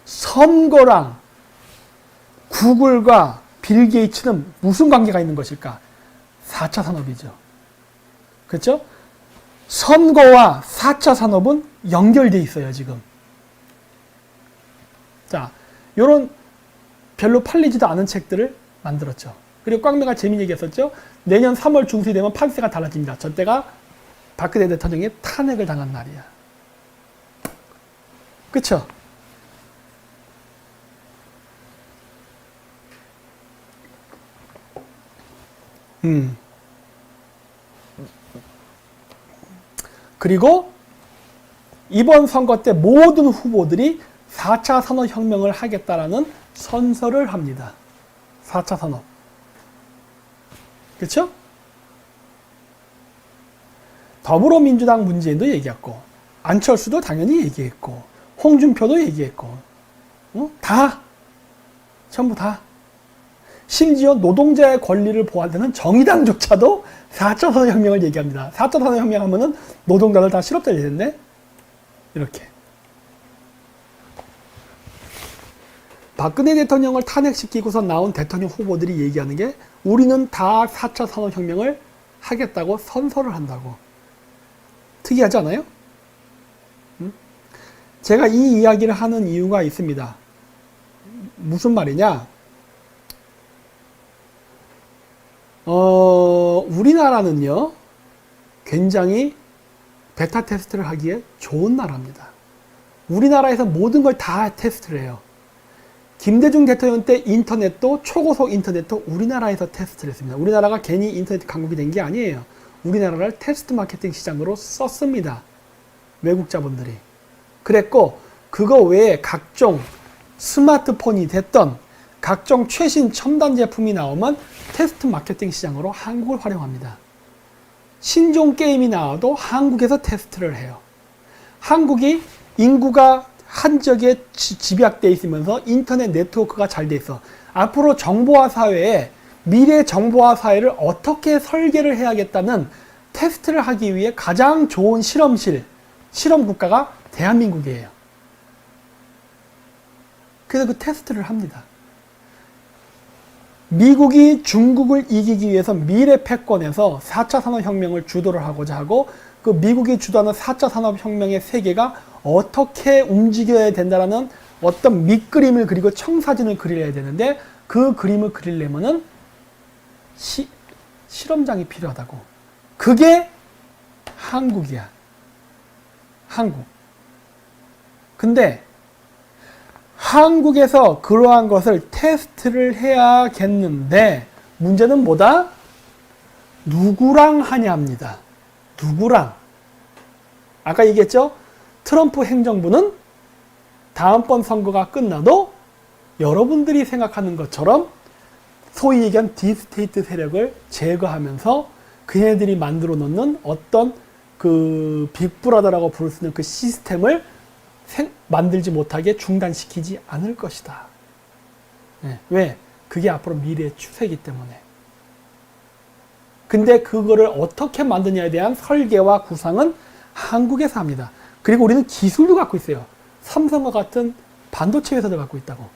선거랑 구글과 빌 게이츠는 무슨 관계가 있는 것일까? 4차 산업이죠. 그렇죠? 선거와 4차 산업은 연결돼 있어요, 지금. 자, 요런 별로 팔리지도 않은 책들을 만들었죠. 그리고 꽝매가 재미있는 얘기 했었죠. 내년 3월 중순이 되면 판세가 달라집니다. 저 때가 박근혜 대통령이 탄핵을 당한 날이야. 그쵸? 그리고 이번 선거 때 모든 후보들이 4차 산업혁명을 하겠다라는 선서를 합니다. 4차 산업. 그렇죠? 더불어민주당 문재인도 얘기했고, 안철수도 당연히 얘기했고, 홍준표도 얘기했고, 다, 전부 다. 심지어 노동자의 권리를 보호하는 정의당조차도 4차 산업혁명을 얘기합니다. 4차 산업혁명 하면은 노동자들 다 실업자일 텐데, 이렇게. 박근혜 대통령을 탄핵시키고서 나온 대통령 후보들이 얘기하는 게 우리는 다 4차 산업혁명을 하겠다고 선서를 한다고. 특이하지 않아요? 제가 이 이야기를 하는 이유가 있습니다. 무슨 말이냐? 우리나라는요, 굉장히 베타 테스트를 하기에 좋은 나라입니다. 우리나라에서 모든 걸 다 테스트를 해요. 김대중 대통령 때 인터넷도, 초고속 인터넷도 우리나라에서 테스트를 했습니다. 우리나라가 괜히 인터넷 강국이 된 게 아니에요. 우리나라를 테스트 마케팅 시장으로 썼습니다. 외국 자본들이. 그랬고, 그거 외에 각종 스마트폰이 됐던 각종 최신 첨단 제품이 나오면 테스트 마케팅 시장으로 한국을 활용합니다. 신종 게임이 나와도 한국에서 테스트를 해요. 한국이 인구가 한 지역에 집약되어 있으면서 인터넷 네트워크가 잘 돼 있어. 앞으로 정보화 사회에 미래 정보화 사회를 어떻게 설계를 해야겠다는 테스트를 하기 위해 가장 좋은 실험 국가가 대한민국이에요. 그래서 그 테스트를 합니다. 미국이 중국을 이기기 위해서 미래 패권에서 4차 산업혁명을 주도를 하고자 하고 그 미국이 주도하는 4차 산업혁명의 세계가 어떻게 움직여야 된다는 어떤 밑그림을 그리고 청사진을 그려야 되는데 그 그림을 그리려면은 실험장이 필요하다고. 그게 한국이야. 한국. 근데 한국에서 그러한 것을 테스트를 해야겠는데 문제는 뭐다? 누구랑 하냐입니다. 누구랑? 아까 얘기했죠? 트럼프 행정부는 다음번 선거가 끝나도 여러분들이 생각하는 것처럼 소위 얘기한 딥스테이트 세력을 제거하면서 그네들이 만들어 놓는 어떤 그 빅브라더라고 부를 수 있는 그 시스템을 만들지 못하게 중단시키지 않을 것이다. 네. 왜? 그게 앞으로 미래의 추세이기 때문에. 근데 그거를 어떻게 만드냐에 대한 설계와 구상은 한국에서 합니다. 그리고 우리는 기술도 갖고 있어요. 삼성과 같은 반도체 회사도 갖고 있다고.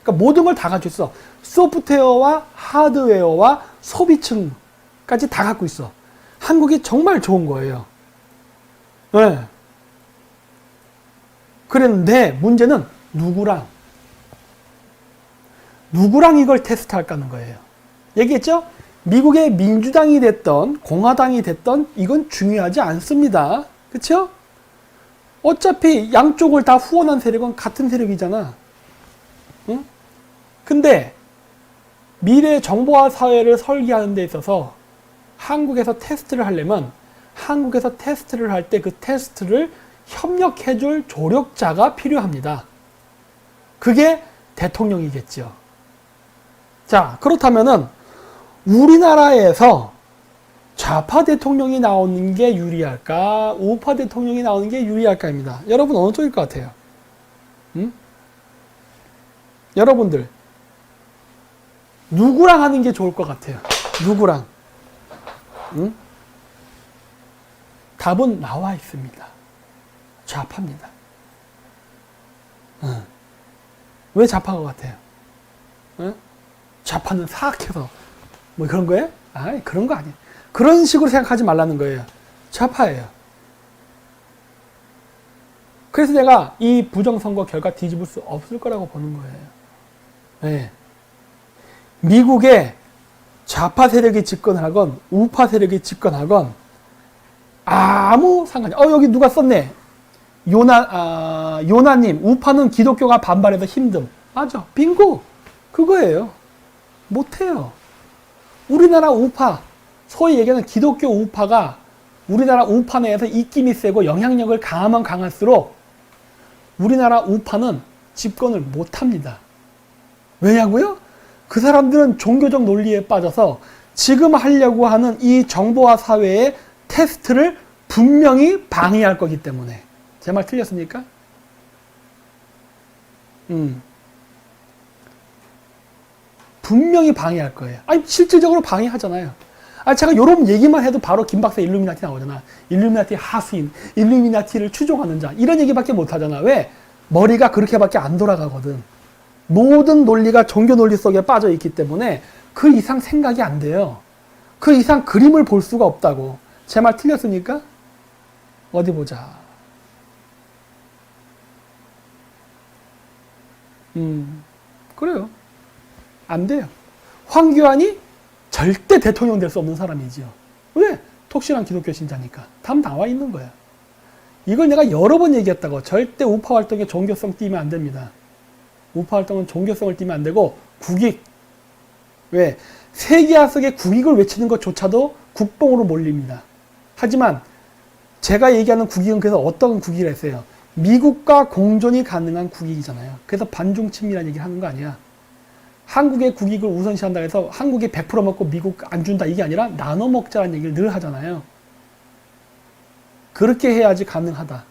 그러니까 모든 걸 다 가지고 있어. 소프트웨어와 하드웨어와 소비층까지 다 갖고 있어. 한국이 정말 좋은 거예요. 네. 그랬는데 문제는 누구랑 이걸 테스트할까 하는 거예요. 얘기했죠? 미국의 민주당이 됐던 공화당이 됐던 이건 중요하지 않습니다. 그렇죠? 어차피 양쪽을 다 후원한 세력은 같은 세력이잖아. 응? 근데 미래 정보화 사회를 설계하는 데 있어서 한국에서 테스트를 하려면 한국에서 테스트를 할 때 그 테스트를 협력해줄 조력자가 필요합니다. 그게 대통령이겠죠. 자, 그렇다면은 우리나라에서 좌파 대통령이 나오는 게 유리할까? 우파 대통령이 나오는 게 유리할까입니다. 여러분 어느 쪽일 것 같아요? 응? 여러분들 누구랑 하는 게 좋을 것 같아요? 누구랑? 응? 답은 나와 있습니다. 좌파입니다. 응. 왜 좌파가 같아요? 응? 좌파는 사악해서 뭐 그런 거예요? 아이, 그런 거 아니에요. 그런 식으로 생각하지 말라는 거예요. 좌파예요. 그래서 내가 이 부정선거 결과 뒤집을 수 없을 거라고 보는 거예요. 네. 미국의 좌파 세력이 집권하건 우파 세력이 집권하건 아무 상관이. 여기 누가 썼네. 요나님, 우파는 기독교가 반발해서 힘듦. 맞아. 빙고. 그거예요. 못해요. 우리나라 우파, 소위 얘기하는 기독교 우파가 우리나라 우파 내에서 입김이 세고 영향력을 강하면 강할수록 우리나라 우파는 집권을 못합니다. 왜냐고요? 그 사람들은 종교적 논리에 빠져서 지금 하려고 하는 이 정보화 사회의 테스트를 분명히 방해할 거기 때문에. 제 말 틀렸습니까? 분명히 방해할 거예요. 아니, 실질적으로 방해하잖아요. 제가 이런 얘기만 해도 바로 김 박사 일루미나티 나오잖아. 일루미나티 하수인, 일루미나티를 추종하는 자. 이런 얘기밖에 못 하잖아. 왜? 머리가 그렇게밖에 안 돌아가거든. 모든 논리가 종교 논리 속에 빠져 있기 때문에 그 이상 생각이 안 돼요. 그 이상 그림을 볼 수가 없다고. 제 말 틀렸습니까? 어디 보자. 그래요. 안 돼요. 황교안이 절대 대통령 될 수 없는 사람이지요. 왜? 톡실한 기독교 신자니까. 답 나와 있는 거야. 이걸 내가 여러 번 얘기했다고. 절대 우파 활동에 종교성 띄면 안 됩니다. 우파 활동은 종교성을 띄면 안 되고 국익. 왜? 세계화 속의 국익을 외치는 것조차도 국뽕으로 몰립니다. 하지만 제가 얘기하는 국익은 그래서 어떤 국익을 했어요? 미국과 공존이 가능한 국익이잖아요. 그래서 반중친밀한 얘기를 하는 거 아니야. 한국의 국익을 우선시한다 해서 한국이 100% 먹고 미국 안 준다 이게 아니라 나눠 먹자는 얘기를 늘 하잖아요. 그렇게 해야지 가능하다.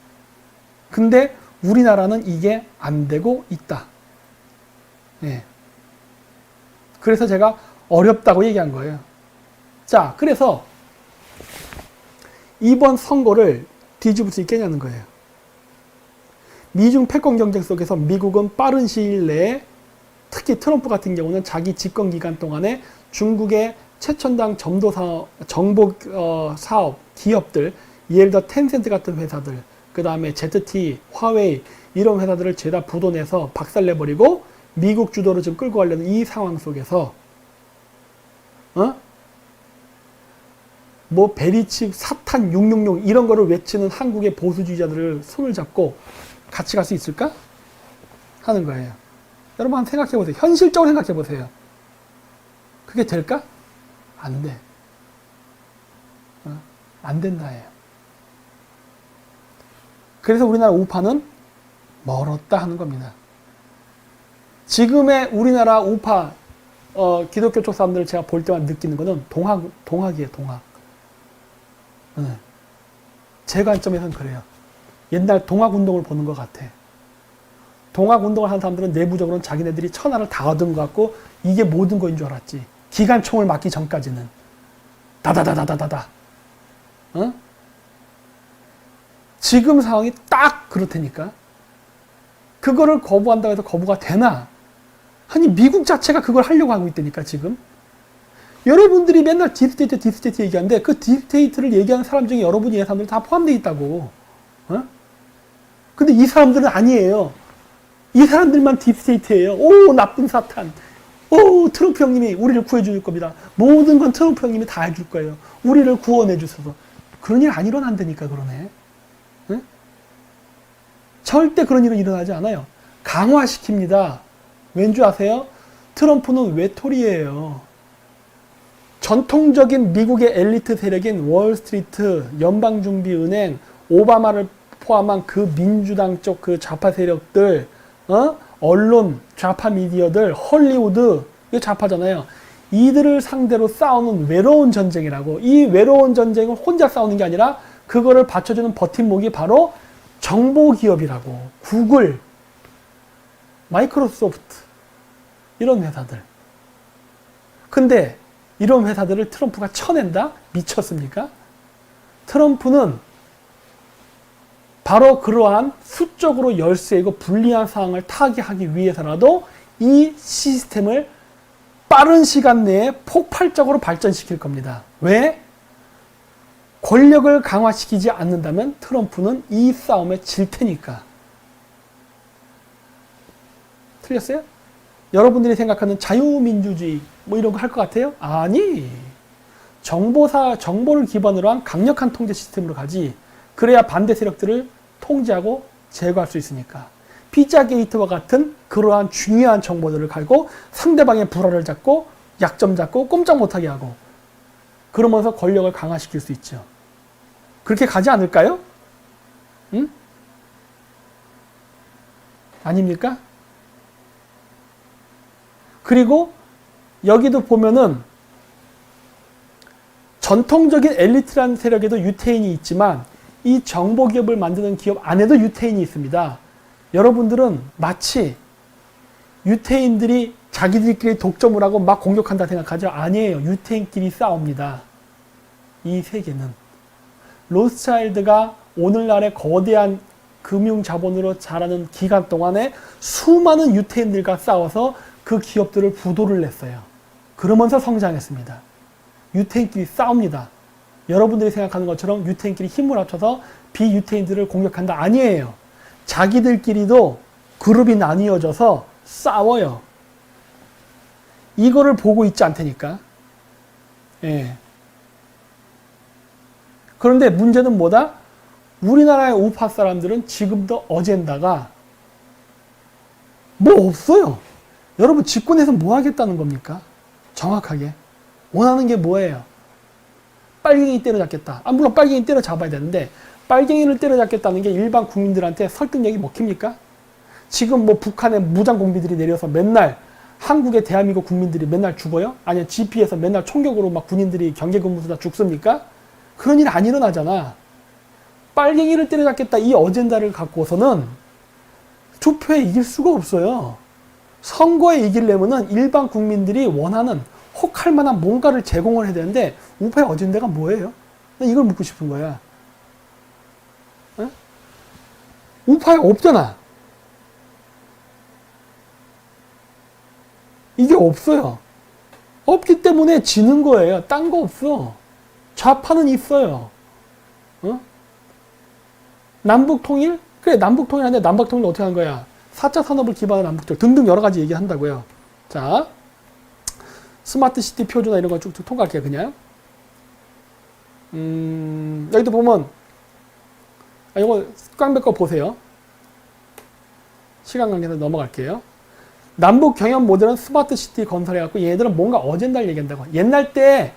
근데 우리나라는 이게 안 되고 있다. 예. 그래서 제가 어렵다고 얘기한 거예요. 자, 그래서 이번 선거를 뒤집을 수 있겠냐는 거예요. 미중 패권 경쟁 속에서 미국은 빠른 시일 내에 특히 트럼프 같은 경우는 자기 집권 기간 동안에 중국의 최첨단 정보 사업 기업들, 예를 들어 텐센트 같은 회사들, 그 다음에 ZT, 화웨이 이런 회사들을 죄다 부도내서 박살내버리고 미국 주도로 지금 끌고 가려는 이 상황 속에서 뭐 베리칩, 사탄, 666 이런 거를 외치는 한국의 보수주의자들을 손을 잡고 같이 갈 수 있을까? 하는 거예요. 여러분 한번 생각해 보세요. 현실적으로 생각해 보세요. 그게 될까? 안 돼. 안 된다예요. 그래서 우리나라 우파는 멀었다 하는 겁니다. 지금의 우리나라 우파 기독교 쪽 사람들을 제가 볼 때만 느끼는 거는 동학이에요. 동학. 제 관점에서는 그래요. 옛날 동학운동을 보는 것 같아. 동학운동을 하는 사람들은 내부적으로는 자기네들이 천하를 다 얻은 것 같고 이게 모든 거인 줄 알았지. 기관총을 맞기 전까지는. 다다다다다다다. 지금 상황이 딱 그렇다니까. 그거를 거부한다고 해서 거부가 되나? 아니 미국 자체가 그걸 하려고 하고 있다니까 지금. 여러분들이 맨날 딥스테이트 얘기하는데 그 딥스테이트를 얘기하는 사람 중에 여러분이 사람들 다 포함되어 있다고. 근데 이 사람들은 아니에요. 이 사람들만 딥스테이트예요. 오 나쁜 사탄. 오 트럼프 형님이 우리를 구해줄 겁니다. 모든 건 트럼프 형님이 다 해줄 거예요. 우리를 구원해 주셔서. 그런 일 안 일어난다니까 그러네. 절대 그런 일은 일어나지 않아요. 강화시킵니다. 왠지 아세요? 트럼프는 외톨이에요. 전통적인 미국의 엘리트 세력인 월스트리트, 연방준비은행, 오바마를 포함한 그 민주당 쪽 그 좌파 세력들, 언론, 좌파 미디어들, 헐리우드, 이거 좌파잖아요. 이들을 상대로 싸우는 외로운 전쟁이라고. 이 외로운 전쟁을 혼자 싸우는 게 아니라 그거를 받쳐주는 버팀목이 바로 정보기업이라고. 구글, 마이크로소프트 이런 회사들. 근데 이런 회사들을 트럼프가 쳐낸다? 미쳤습니까? 트럼프는 바로 그러한 수적으로 열세이고 불리한 상황을 타개하기 위해서라도 이 시스템을 빠른 시간 내에 폭발적으로 발전시킬 겁니다. 왜? 권력을 강화시키지 않는다면 트럼프는 이 싸움에 질 테니까. 틀렸어요? 여러분들이 생각하는 자유민주주의 뭐 이런 거 할 것 같아요? 아니. 정보를 기반으로 한 강력한 통제 시스템으로 가지. 그래야 반대 세력들을 통제하고 제거할 수 있으니까. 피자 게이트와 같은 그러한 중요한 정보들을 갈고 상대방의 불화를 잡고 약점 잡고 꼼짝 못하게 하고 그러면서 권력을 강화시킬 수 있죠. 그렇게 가지 않을까요? 응? 아닙니까? 그리고 여기도 보면은 전통적인 엘리트라는 세력에도 유태인이 있지만 이 정보기업을 만드는 기업 안에도 유태인이 있습니다. 여러분들은 마치 유태인들이 자기들끼리 독점을 하고 막 공격한다 생각하죠? 아니에요. 유태인끼리 싸웁니다. 이 세계는. 로스차일드가 오늘날의 거대한 금융자본으로 자라는 기간 동안에 수많은 유태인들과 싸워서 그 기업들을 부도를 냈어요. 그러면서 성장했습니다. 유태인끼리 싸웁니다. 여러분들이 생각하는 것처럼 유태인끼리 힘을 합쳐서 비유태인들을 공격한다. 아니에요. 자기들끼리도 그룹이 나뉘어져서 싸워요. 이거를 보고 있지 않다니까. 예. 그런데 문제는 뭐다? 우리나라의 우파 사람들은 지금도 어젠다가 뭐 없어요. 여러분 집권해서 뭐 하겠다는 겁니까? 정확하게. 원하는 게 뭐예요? 빨갱이 때려잡겠다. 물론 빨갱이 때려잡아야 되는데 빨갱이를 때려잡겠다는 게 일반 국민들한테 설득력이 먹힙니까? 지금 뭐 북한의 무장공비들이 내려서 맨날 한국의 대한민국 국민들이 맨날 죽어요? 아니면 GP에서 맨날 총격으로 막 군인들이 경계근무수다 죽습니까? 그런 일 안 일어나잖아. 빨갱이를 때려잡겠다 이 어젠다를 갖고서는 투표에 이길 수가 없어요. 선거에 이기려면은 일반 국민들이 원하는 혹할 만한 뭔가를 제공을 해야 되는데 우파의 어젠다가 뭐예요? 나 이걸 묻고 싶은 거야. 에? 우파에 없잖아. 이게 없어요. 없기 때문에 지는 거예요. 딴 거 없어. 좌파는 있어요. 어? 남북통일? 그래, 남북통일하는데 남북통일 어떻게 하는 거야? 4차 산업을 기반으로 남북적 등등 여러 가지 얘기한다고요. 자, 스마트 시티 표준화 이런 거 쭉쭉 통과할게요, 그냥. 여기도 보면, 이거 깡배 거 보세요. 시간 관계에서 넘어갈게요. 남북 경연 모델은 스마트 시티 건설해갖고 얘네들은 뭔가 어젠다를 얘기한다고. 옛날 때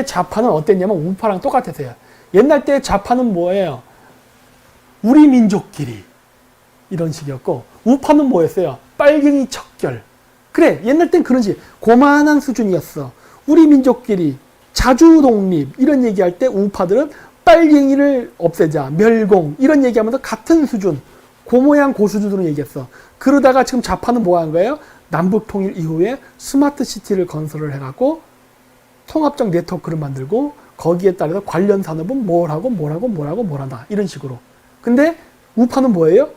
좌파는 어땠냐면 우파랑 똑같았어요. 옛날 때 좌파는 뭐예요? 우리 민족끼리. 이런 식이었고, 우파는 뭐였어요? 빨갱이 척결. 그래, 옛날 땐 그런 식, 고만한 수준이었어. 우리 민족끼리, 자주 독립, 이런 얘기할 때 우파들은 빨갱이를 없애자, 멸공, 이런 얘기하면서 같은 수준, 고모양 고수준으로 얘기했어. 그러다가 지금 좌파는 뭐 한 거예요? 남북 통일 이후에 스마트 시티를 건설을 해갖고 통합적 네트워크를 만들고 거기에 따라서 관련 산업은 뭘 한다. 이런 식으로. 근데 우파는 뭐예요?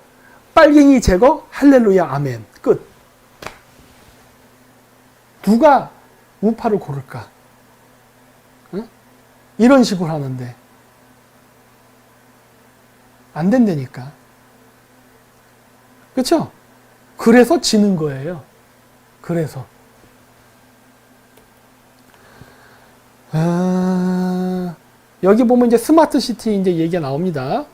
빨갱이 제거, 할렐루야, 아멘. 끝. 누가 우파를 고를까? 응? 이런 식으로 하는데 안 된다니까. 그렇죠? 그래서 지는 거예요. 그래서. 여기 보면 이제 스마트 시티 이제 얘기가 나옵니다.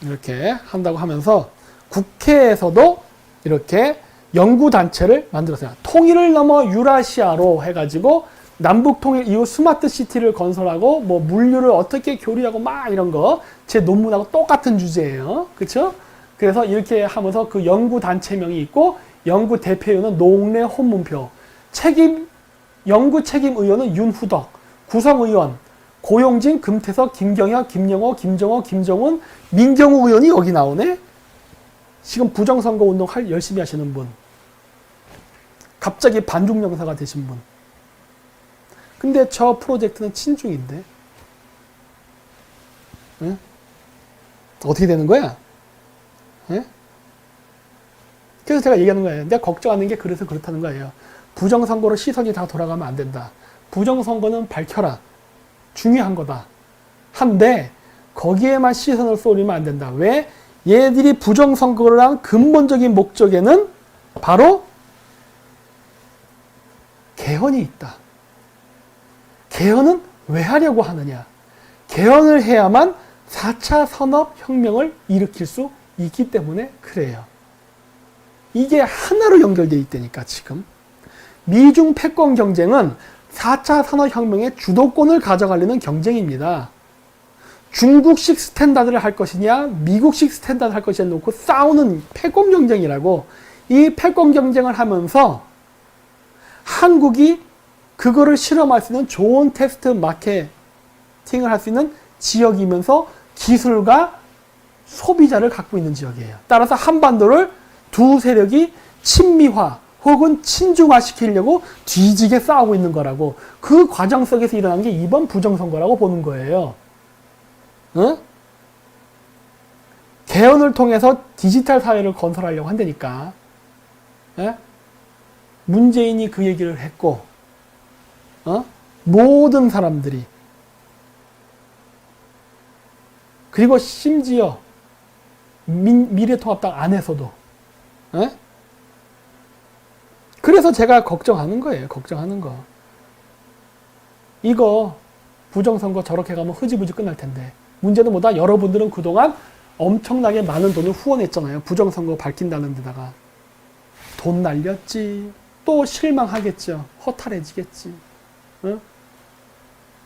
이렇게 한다고 하면서 국회에서도 이렇게 연구단체를 만들었어요. 통일을 넘어 유라시아로 해가지고 남북 통일 이후 스마트 시티를 건설하고 뭐 물류를 어떻게 교류하고 막 이런 거 제 논문하고 똑같은 주제예요. 그렇죠? 그래서 이렇게 하면서 그 연구단체명이 있고 연구 대표위원은 노웅래 혼문표, 연구 책임 의원은 윤후덕, 구성의원 고용진, 금태석, 김경혁, 김영호, 김정호, 김정훈, 민경우 의원이 여기 나오네. 지금 부정선거 운동 열심히 하시는 분. 갑자기 반중영사가 되신 분. 근데 저 프로젝트는 친중인데. 응? 어떻게 되는 거야? 응? 그래서 제가 얘기하는 거예요. 내가 걱정하는 게 그래서 그렇다는 거예요. 부정선거로 시선이 다 돌아가면 안 된다. 부정선거는 밝혀라. 중요한 거다. 한데 거기에만 시선을 쏠리면 안 된다. 왜? 얘들이 부정선거를 한 근본적인 목적에는 바로 개헌이 있다. 개헌은 왜 하려고 하느냐? 개헌을 해야만 4차 산업혁명을 일으킬 수 있기 때문에 그래요. 이게 하나로 연결되어 있다니까 지금. 미중 패권 경쟁은 4차 산업혁명의 주도권을 가져가려는 경쟁입니다. 중국식 스탠다드를 할 것이냐 미국식 스탠다드를 할 것이냐 놓고 싸우는 패권 경쟁이라고. 이 패권 경쟁을 하면서 한국이 그거를 실험할 수 있는 좋은 테스트 마케팅을 할 수 있는 지역이면서 기술과 소비자를 갖고 있는 지역이에요. 따라서 한반도를 두 세력이 친미화 혹은 친중화 시키려고 뒤지게 싸우고 있는 거라고. 그 과정 속에서 일어난 게 이번 부정선거라고 보는 거예요. 응? 개헌을 통해서 디지털 사회를 건설하려고 한다니까. 예? 문재인이 그 얘기를 했고, 모든 사람들이. 그리고 심지어 미래통합당 안에서도. 예? 그래서 제가 걱정하는 거예요. 걱정하는 거. 이거 부정선거 저렇게 가면 흐지부지 끝날 텐데. 문제는 뭐다? 여러분들은 그동안 엄청나게 많은 돈을 후원했잖아요. 부정선거 밝힌다는 데다가. 돈 날렸지. 또 실망하겠죠. 허탈해지겠지. 어?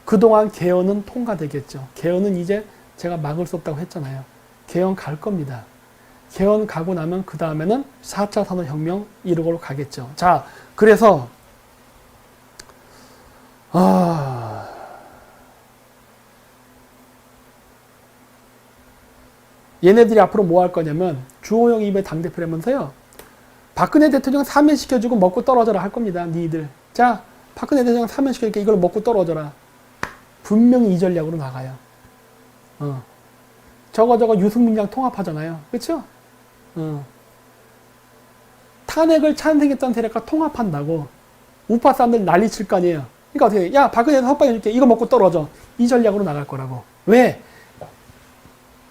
그동안 개헌은 통과되겠죠. 개헌은 이제 제가 막을 수 없다고 했잖아요. 개헌 갈 겁니다. 개헌 가고 나면 그 다음에는 4차 산업혁명 이루고 가겠죠. 자, 그래서 얘네들이 앞으로 뭐 할 거냐면 주호영 입에 당대표라면서요. 박근혜 대통령 사면시켜주고 먹고 떨어져라 할 겁니다. 니들. 자, 박근혜 대통령 사면시켜주니까 이걸 먹고 떨어져라. 분명히 이 전략으로 나가요. 저거 유승민이랑 통합하잖아요. 그쵸? 탄핵을 찬성했던 세력과 통합한다고 우파 사람들 난리 칠 거 아니에요. 그러니까 어떻게 해? 야, 박근혜 협박해줄게. 이거 먹고 떨어져. 이 전략으로 나갈 거라고. 왜?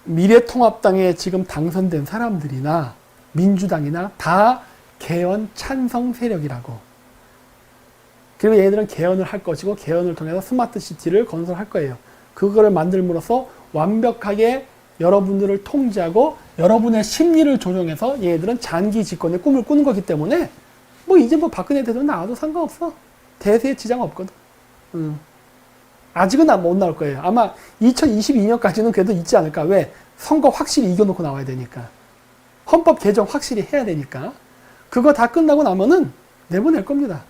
미래통합당에 지금 당선된 사람들이나 민주당이나 다 개헌 찬성 세력이라고. 그리고 얘네들은 개헌을 할 것이고 개헌을 통해서 스마트 시티를 건설할 거예요. 그거를 만들므로써 완벽하게 여러분들을 통제하고 여러분의 심리를 조정해서 얘네들은 장기 집권의 꿈을 꾸는 거기 때문에 뭐 이제 뭐 박근혜 대통령 나와도 상관없어. 대세에 지장 없거든. 아직은 못 나올 거예요. 아마 2022년까지는 그래도 있지 않을까. 왜? 선거 확실히 이겨놓고 나와야 되니까. 헌법 개정 확실히 해야 되니까. 그거 다 끝나고 나면은 내보낼 겁니다.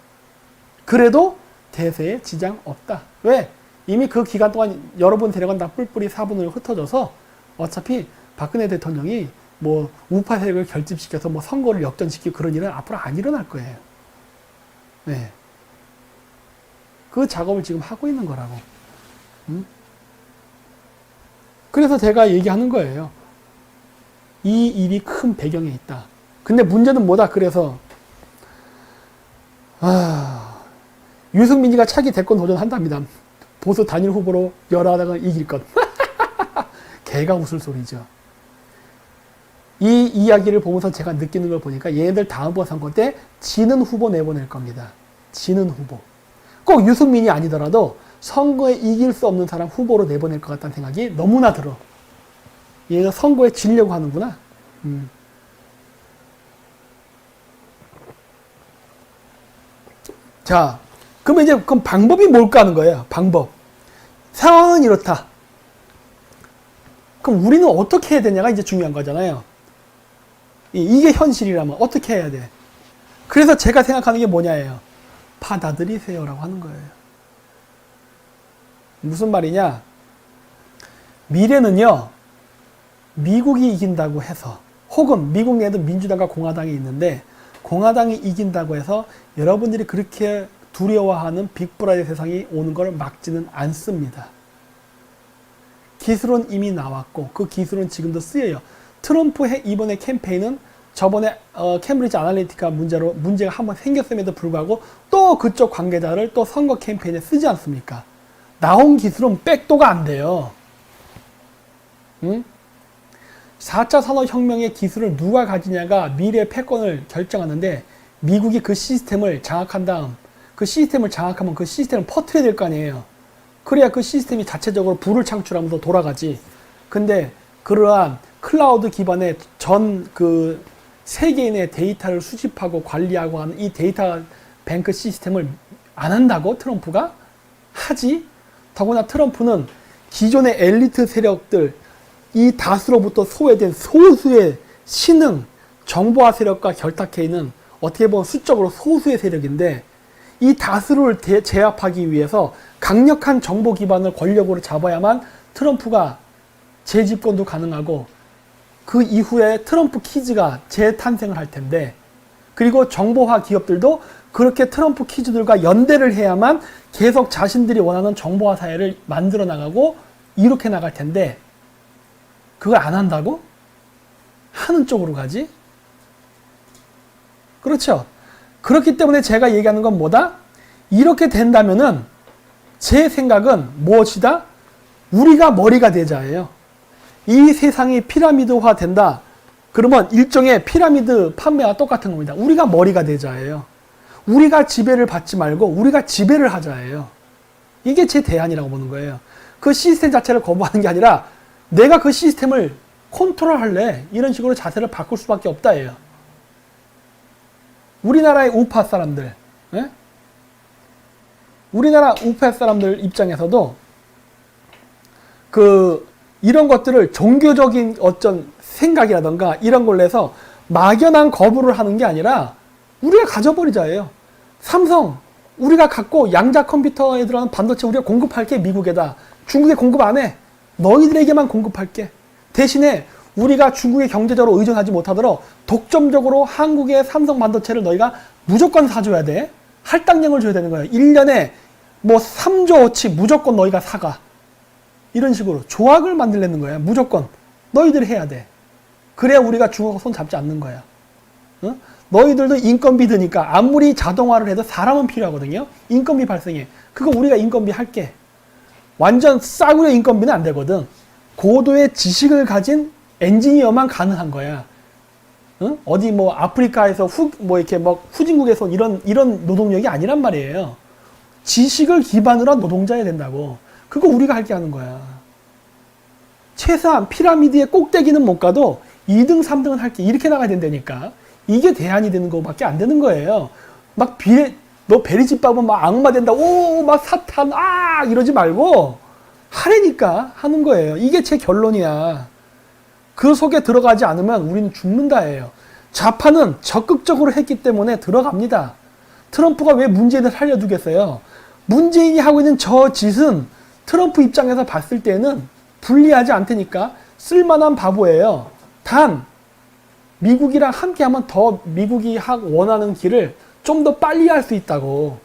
그래도 대세에 지장 없다. 왜? 이미 그 기간 동안 여러분 세력은 다 뿔뿔이 사분으로 흩어져서 어차피 박근혜 대통령이 뭐 우파 세력을 결집시켜서 뭐 선거를 역전시키고 그런 일은 앞으로 안 일어날 거예요. 네. 그 작업을 지금 하고 있는 거라고. 그래서 제가 얘기하는 거예요. 이 일이 큰 배경에 있다. 근데 문제는 뭐다? 그래서 유승민이가 차기 대권 도전한답니다. 보수 단일 후보로 열하다가 이길 것. 개가 웃을 소리죠. 이 이야기를 보면서 제가 느끼는 걸 보니까 얘네들 다음번 선거 때 지는 후보 내보낼 겁니다. 지는 후보. 꼭 유승민이 아니더라도 선거에 이길 수 없는 사람 후보로 내보낼 것 같다는 생각이 너무나 들어. 얘가 선거에 지려고 하는구나. 자, 그러면 이제 그럼 방법이 뭘까 하는 거예요. 방법. 상황은 이렇다. 그럼 우리는 어떻게 해야 되냐가 이제 중요한 거잖아요. 이게 현실이라면 어떻게 해야 돼? 그래서 제가 생각하는 게 뭐냐예요. 받아들이세요라고 하는 거예요. 무슨 말이냐? 미래는요, 미국이 이긴다고 해서, 혹은 미국 내에도 민주당과 공화당이 있는데, 공화당이 이긴다고 해서 여러분들이 그렇게 두려워하는 빅브라의 세상이 오는 걸 막지는 않습니다. 기술은 이미 나왔고 그 기술은 지금도 쓰여요. 트럼프 이번에 캠페인은 저번에 캠브리지 아날리티카 문제가 한번 생겼음에도 불구하고 또 그쪽 관계자를 또 선거 캠페인에 쓰지 않습니까? 나온 기술은 백도가 안 돼요. 4차 산업혁명의 기술을 누가 가지냐가 미래의 패권을 결정하는데 미국이 그 시스템을 장악한 다음 그 시스템을 장악하면 그 시스템을 퍼뜨려야 될 거 아니에요. 그래야 그 시스템이 자체적으로 부를 창출하면서 돌아가지. 근데 그러한 클라우드 기반의 전 그 세계인의 데이터를 수집하고 관리하고 하는 이 데이터 뱅크 시스템을 안 한다고 트럼프가 하지. 더구나 트럼프는 기존의 엘리트 세력들 이 다수로부터 소외된 소수의 신흥 정보화 세력과 결탁해 있는 어떻게 보면 수적으로 소수의 세력인데 이 다수를 제압하기 위해서 강력한 정보 기반을 권력으로 잡아야만 트럼프가 재집권도 가능하고 그 이후에 트럼프 키즈가 재탄생을 할 텐데 그리고 정보화 기업들도 그렇게 트럼프 키즈들과 연대를 해야만 계속 자신들이 원하는 정보화 사회를 만들어 나가고 이렇게 나갈 텐데 그걸 안 한다고? 하는 쪽으로 가지? 그렇죠? 그렇기 때문에 제가 얘기하는 건 뭐다? 이렇게 된다면은 제 생각은 무엇이다? 우리가 머리가 되자예요. 이 세상이 피라미드화 된다. 그러면 일종의 피라미드 판매와 똑같은 겁니다. 우리가 머리가 되자예요. 우리가 지배를 받지 말고 우리가 지배를 하자예요. 이게 제 대안이라고 보는 거예요. 그 시스템 자체를 거부하는 게 아니라 내가 그 시스템을 컨트롤할래. 이런 식으로 자세를 바꿀 수밖에 없다예요. 우리나라의 우파 사람들, 예? 우리나라 우파 사람들 입장에서도 이런 것들을 종교적인 어떤 생각이라던가 이런 걸로 해서 막연한 거부를 하는 게 아니라 우리가 가져버리자예요. 삼성, 우리가 갖고 양자 컴퓨터에 들어가는 반도체 우리가 공급할게. 미국에다. 중국에 공급 안 해. 너희들에게만 공급할게. 대신에 우리가 중국에 경제적으로 의존하지 못하도록 독점적으로 한국의 삼성 반도체를 너희가 무조건 사줘야 돼. 할당량을 줘야 되는 거예요. 1년에 뭐 3조어치 무조건 너희가 사가. 이런 식으로 조약을 만들려는 거야. 무조건. 너희들이 해야 돼. 그래야 우리가 중국하고 손 잡지 않는 거야. 어? 너희들도 인건비 드니까 아무리 자동화를 해도 사람은 필요하거든요. 인건비 발생해. 그거 우리가 인건비 할게. 완전 싸구려 인건비는 안 되거든. 고도의 지식을 가진 엔지니어만 가능한 거야. 응? 어디 뭐 아프리카에서 이렇게 막 후진국에서 이런 노동력이 아니란 말이에요. 지식을 기반으로 한 노동자야 된다고. 그거 우리가 할게 하는 거야. 최소한 피라미드의 꼭대기는 못 가도 2등, 3등은 할게. 이렇게 나가야 된다니까. 이게 대안이 되는 거밖에 안 되는 거예요. 막 너 베리집 밟으면 막 악마 된다. 오, 막 사탄, 이러지 말고 하라니까 하는 거예요. 이게 제 결론이야. 그 속에 들어가지 않으면 우리는 죽는다예요. 좌파는 적극적으로 했기 때문에 들어갑니다. 트럼프가 왜 문재인을 살려두겠어요? 문재인이 하고 있는 저 짓은 트럼프 입장에서 봤을 때는 불리하지 않다니까 쓸만한 바보예요. 단 미국이랑 함께하면 더 미국이 원하는 길을 좀 더 빨리 할 수 있다고.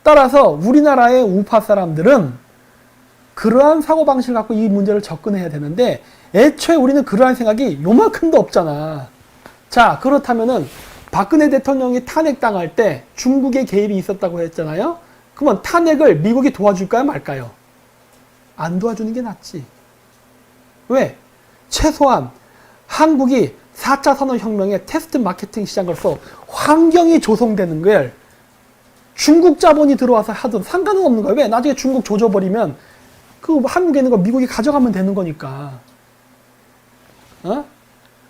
따라서 우리나라의 우파 사람들은 그러한 사고방식을 갖고 이 문제를 접근해야 되는데 애초에 우리는 그러한 생각이 요만큼도 없잖아. 자, 그렇다면은 박근혜 대통령이 탄핵당할 때 중국의 개입이 있었다고 했잖아요. 그러면 탄핵을 미국이 도와줄까요, 말까요? 안 도와주는 게 낫지. 왜? 최소한 한국이 4차 산업혁명의 테스트 마케팅 시장으로서 환경이 조성되는 걸 중국 자본이 들어와서 하든 상관은 없는 거예요. 왜? 나중에 중국 조져버리면 그 한국에 있는 거 미국이 가져가면 되는 거니까. 어?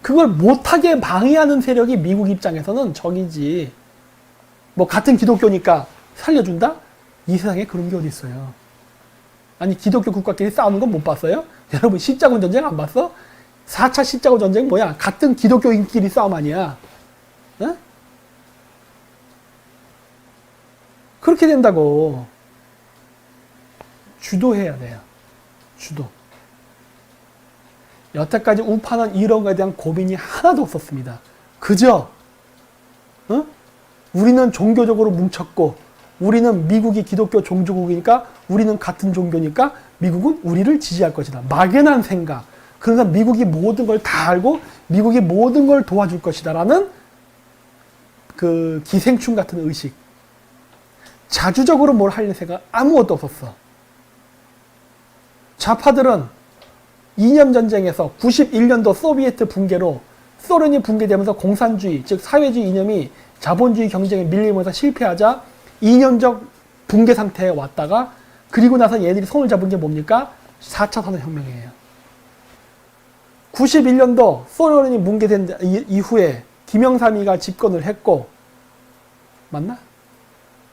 그걸 못하게 방해하는 세력이 미국 입장에서는 적이지. 뭐 같은 기독교니까 살려준다? 이 세상에 그런 게 어디 있어요. 아니 기독교 국가끼리 싸우는 건 못 봤어요? 여러분 십자군 전쟁 안 봤어? 4차 십자군 전쟁 뭐야? 같은 기독교인끼리 싸움 아니야. 어? 그렇게 된다고. 주도해야 돼요. 주도. 여태까지 우파는 이런 거에 대한 고민이 하나도 없었습니다. 그저 우리는 종교적으로 뭉쳤고 우리는 미국이 기독교 종주국이니까 우리는 같은 종교니까 미국은 우리를 지지할 것이다. 막연한 생각. 그러니까 미국이 모든 걸 다 알고 미국이 모든 걸 도와줄 것이다 라는 그 기생충 같은 의식. 자주적으로 뭘 하려는 생각 아무것도 없었어. 좌파들은 이념 전쟁에서 91년도 소비에트 붕괴로 소련이 붕괴되면서 공산주의, 즉 사회주의 이념이 자본주의 경쟁에 밀리면서 실패하자 이념적 붕괴 상태에 왔다가 그리고 나서 얘들이 손을 잡은 게 뭡니까? 4차 산업혁명이에요. 91년도 소련이 붕괴된 이후에 김영삼이가 집권을 했고 맞나?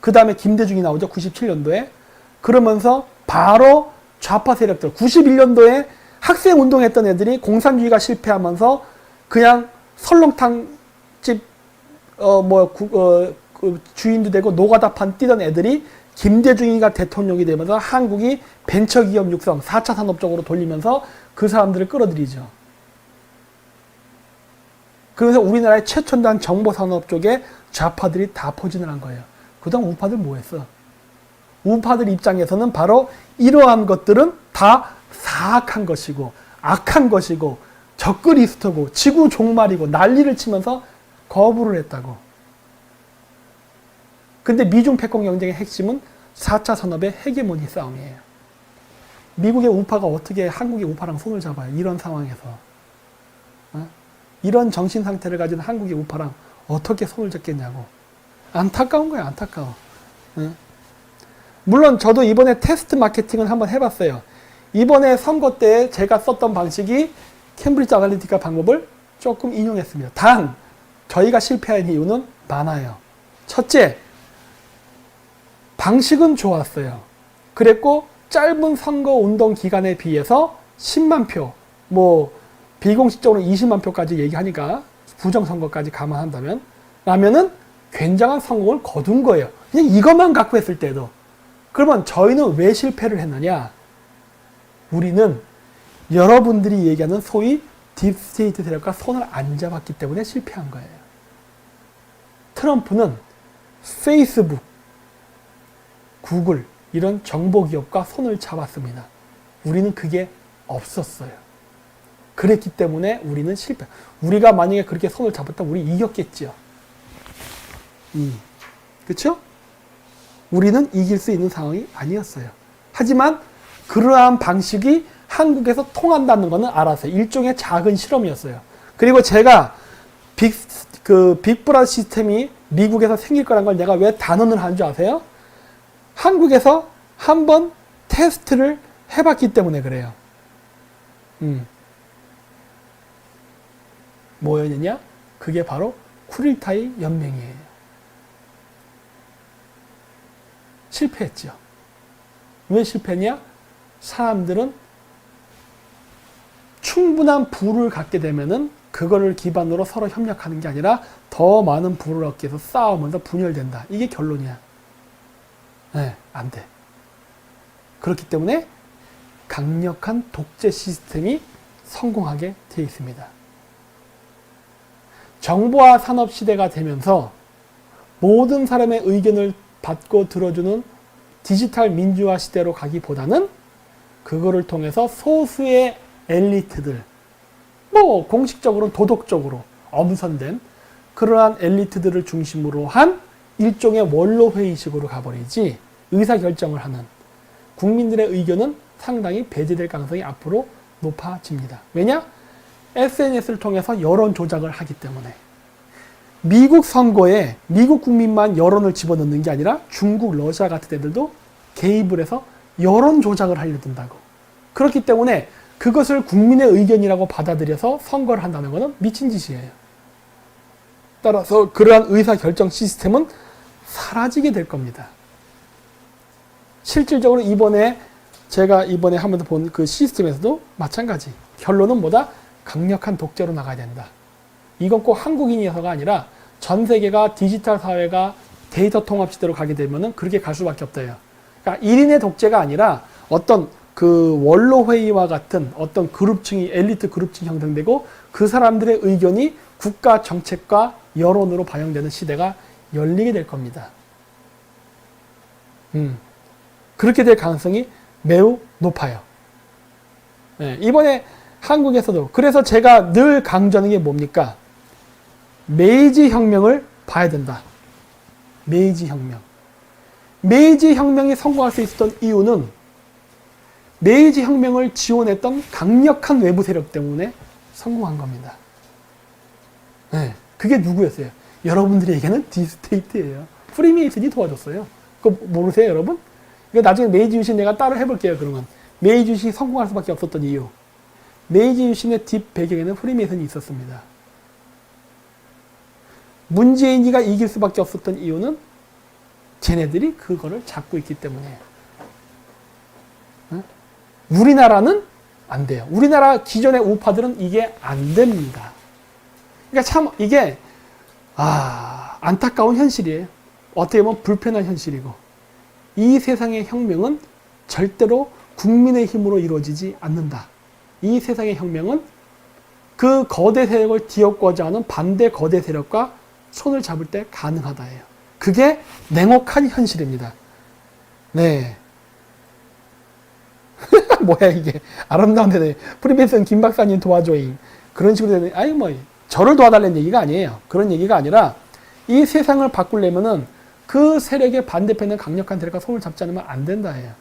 그 다음에 김대중이 나오죠. 97년도에. 그러면서 바로 좌파 세력들 91년도에 학생 운동했던 애들이 공산주의가 실패하면서 그냥 설렁탕집 주인도 되고 노가다판 뛰던 애들이 김대중이가 대통령이 되면서 한국이 벤처기업 육성 4차 산업 쪽으로 돌리면서 그 사람들을 끌어들이죠. 그래서 우리나라의 최첨단 정보산업 쪽에 좌파들이 다 포진을 한 거예요. 그동안 우파들 뭐 했어? 우파들 입장에서는 바로 이러한 것들은 다 사악한 것이고 악한 것이고 적그리스도고 지구 종말이고 난리를 치면서 거부를 했다고. 근데 미중 패권 경쟁의 핵심은 4차 산업의 헤게모니 싸움이에요. 미국의 우파가 어떻게 한국의 우파랑 손을 잡아요? 이런 상황에서. 이런 정신 상태를 가진 한국의 우파랑 어떻게 손을 잡겠냐고. 안타까운 거야, 안타까워. 물론 저도 이번에 테스트 마케팅을 한번 해봤어요. 이번에 선거 때 제가 썼던 방식이 캠브리지 아날리티카 방법을 조금 인용했습니다. 단 저희가 실패한 이유는 많아요. 첫째, 방식은 좋았어요. 그랬고 짧은 선거 운동 기간에 비해서 10만 표, 비공식적으로 20만 표까지 얘기하니까 부정선거까지 감안한다면 라면은 굉장한 성공을 거둔 거예요. 그냥 이것만 갖고 했을 때도. 그러면 저희는 왜 실패를 했느냐? 우리는 여러분들이 얘기하는 소위 딥스테이트 세력과 손을 안 잡았기 때문에 실패한 거예요. 트럼프는 페이스북, 구글 이런 정보기업과 손을 잡았습니다. 우리는 그게 없었어요. 그랬기 때문에 우리는 실패. 우리가 만약에 그렇게 손을 잡았다면 우리 이겼겠죠. 그렇죠? 우리는 이길 수 있는 상황이 아니었어요. 하지만 그러한 방식이 한국에서 통한다는 것은 알았어요. 일종의 작은 실험이었어요. 그리고 제가 빅브라더 시스템이 미국에서 생길 거란 걸 내가 왜 단언을 하는 줄 아세요? 한국에서 한번 테스트를 해봤기 때문에 그래요. 뭐였느냐? 그게 바로 쿠릴타이 연맹이에요. 실패했죠. 왜 실패했냐? 사람들은 충분한 부를 갖게 되면은 그거를 기반으로 서로 협력하는 게 아니라 더 많은 부를 얻기 위해서 싸우면서 분열된다. 이게 결론이야. 네, 안 돼. 그렇기 때문에 강력한 독재 시스템이 성공하게 되어 있습니다. 정보화 산업 시대가 되면서 모든 사람의 의견을 받고 들어주는 디지털 민주화 시대로 가기보다는 그거를 통해서 소수의 엘리트들, 뭐 공식적으로는 도덕적으로 엄선된 그러한 엘리트들을 중심으로 한 일종의 원로회의식으로 가버리지 의사결정을 하는 국민들의 의견은 상당히 배제될 가능성이 앞으로 높아집니다. 왜냐? SNS를 통해서 여론 조작을 하기 때문에. 미국 선거에 미국 국민만 여론을 집어넣는 게 아니라 중국, 러시아 같은 데들도 개입을 해서 여론 조작을 하려 든다고. 그렇기 때문에 그것을 국민의 의견이라고 받아들여서 선거를 한다는 것은 미친 짓이에요. 따라서 그러한 의사결정 시스템은 사라지게 될 겁니다. 실질적으로 제가 이번에 하면서 본 그 시스템에서도 마찬가지. 결론은 뭐다? 강력한 독재로 나가야 된다. 이건 꼭 한국인이어서가 아니라 전 세계가 디지털 사회가 데이터 통합 시대로 가게 되면은 그렇게 갈 수밖에 없대요. 그러니까 1인의 독재가 아니라 어떤 그 원로회의와 같은 어떤 그룹층이 엘리트 그룹층이 형성되고 그 사람들의 의견이 국가 정책과 여론으로 반영되는 시대가 열리게 될 겁니다. 그렇게 될 가능성이 매우 높아요. 네, 이번에 한국에서도 그래서 제가 늘 강조하는 게 뭡니까? 메이지 혁명을 봐야 된다. 메이지 혁명. 메이지 혁명이 성공할 수 있었던 이유는 메이지 혁명을 지원했던 강력한 외부 세력 때문에 성공한 겁니다. 네, 그게 누구였어요? 여러분들에게는 딥스테이트예요. 프리메이슨이 도와줬어요. 그거 모르세요, 여러분? 이거 나중에 메이지 유신 내가 따로 해볼게요, 그러면. 메이지 유신이 성공할 수밖에 없었던 이유. 메이지 유신의 뒷 배경에는 프리메이슨이 있었습니다. 문재인이가 이길 수밖에 없었던 이유는 쟤네들이 그거를 잡고 있기 때문에. 우리나라는 안 돼요. 우리나라 기존의 우파들은 이게 안 됩니다. 그러니까 참 이게 안타까운 현실이에요. 어떻게 보면 불편한 현실이고 이 세상의 혁명은 절대로 국민의 힘으로 이루어지지 않는다. 이 세상의 혁명은 그 거대 세력을 뒤엎고자 하는 반대 거대 세력과 손을 잡을 때 가능하다예요. 그게 냉혹한 현실입니다. 네. 뭐야 이게 아름다운 데네. 프리메이슨 김 박사님 도와줘잉. 그런 식으로 되는 아니 뭐 저를 도와달라는 얘기가 아니에요. 그런 얘기가 아니라 이 세상을 바꾸려면은 그 세력의 반대편에 강력한 세력과 손을 잡지 않으면 안 된다예요.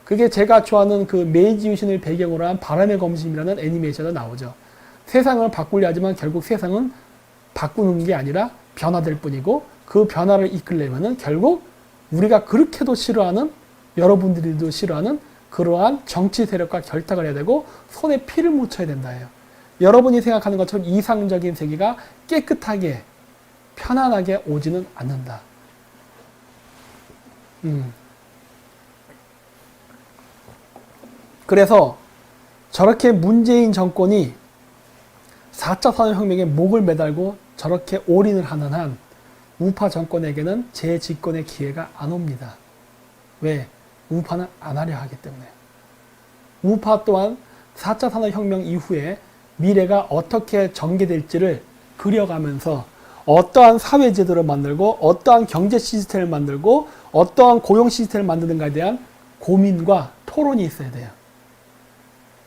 그게 제가 좋아하는 그 메이지 유신을 배경으로 한 바람의 검심이라는 애니메이션에 나오죠. 세상을 바꾸려 하지만 결국 세상은 바꾸는 게 아니라 변화될 뿐이고 그 변화를 이끌려면은 결국 우리가 그렇게도 싫어하는 여러분들도 싫어하는 그러한 정치 세력과 결탁을 해야 되고 손에 피를 묻혀야 된다예요. 여러분이 생각하는 것처럼 이상적인 세계가 깨끗하게 편안하게 오지는 않는다. 그래서 저렇게 문재인 정권이 4차 산업혁명에 목을 매달고 저렇게 올인을 하는 한 우파 정권에게는 재집권의 기회가 안 옵니다. 왜? 우파는 안 하려 하기 때문에. 우파 또한 4차 산업혁명 이후에 미래가 어떻게 전개될지를 그려가면서 어떠한 사회제도를 만들고 어떠한 경제 시스템을 만들고 어떠한 고용 시스템을 만드는가에 대한 고민과 토론이 있어야 돼요.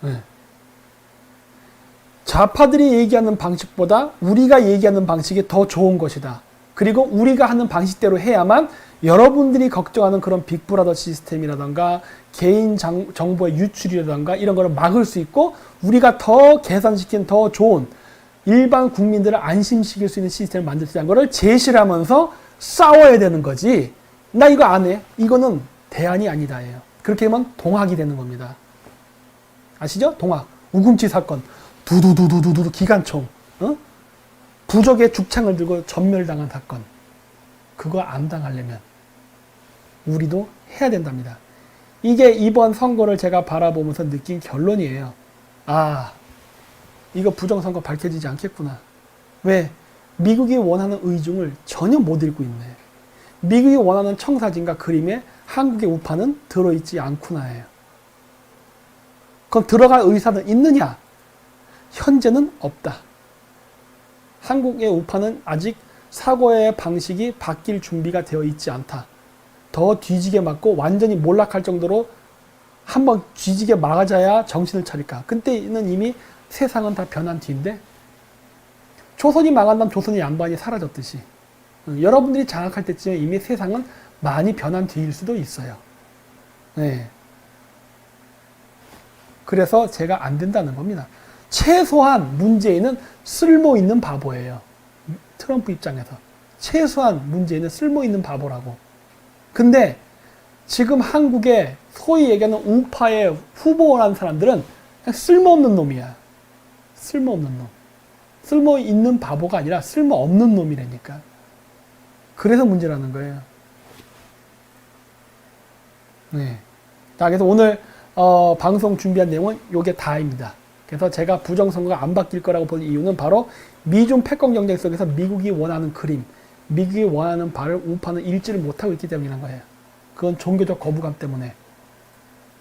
네. 좌파들이 얘기하는 방식보다 우리가 얘기하는 방식이 더 좋은 것이다. 그리고 우리가 하는 방식대로 해야만 여러분들이 걱정하는 그런 빅브라더 시스템이라던가 개인 정보의 유출이라던가 이런 거를 막을 수 있고 우리가 더 개선시킨 더 좋은 일반 국민들을 안심시킬 수 있는 시스템을 만들 수 있는 거를 제시를 하면서 싸워야 되는 거지. 나 이거 안 해. 이거는 대안이 아니다예요. 그렇게 하면 동학이 되는 겁니다. 아시죠? 동학. 우금치 사건. 두두두두두두 기관총. 어? 부적의 죽창을 들고 전멸당한 사건. 그거 안 당하려면 우리도 해야 된답니다. 이게 이번 선거를 제가 바라보면서 느낀 결론이에요. 아, 이거 부정선거 밝혀지지 않겠구나. 왜? 미국이 원하는 의중을 전혀 못 읽고 있네. 미국이 원하는 청사진과 그림에 한국의 우파는 들어있지 않구나예요. 그럼 들어갈 의사는 있느냐? 현재는 없다. 한국의 우파는 아직 사고의 방식이 바뀔 준비가 되어 있지 않다. 더 뒤지게 맞고 완전히 몰락할 정도로 한번 뒤지게 막아줘야 정신을 차릴까. 그때는 이미 세상은 다 변한 뒤인데 조선이 망한 다음 조선의 양반이 사라졌듯이 여러분들이 장악할 때쯤에 이미 세상은 많이 변한 뒤일 수도 있어요. 네. 그래서 제가 안 된다는 겁니다. 최소한 문재인은 쓸모 있는 바보예요. 트럼프 입장에서. 최소한 문재인은 쓸모 있는 바보라고. 근데 지금 한국에 소위 얘기하는 우파의 후보라는 사람들은 그냥 쓸모없는 놈이야. 쓸모없는 놈. 쓸모 있는 바보가 아니라 쓸모없는 놈이라니까. 그래서 문제라는 거예요. 네. 자, 그래서 오늘 방송 준비한 내용은 요게 다입니다. 그래서 제가 부정선거가 안 바뀔 거라고 보는 이유는 바로 미중 패권 경쟁 속에서 미국이 원하는 그림, 미국이 원하는 바를 우파는 읽지를 못하고 있기 때문이라는 거예요. 그건 종교적 거부감 때문에.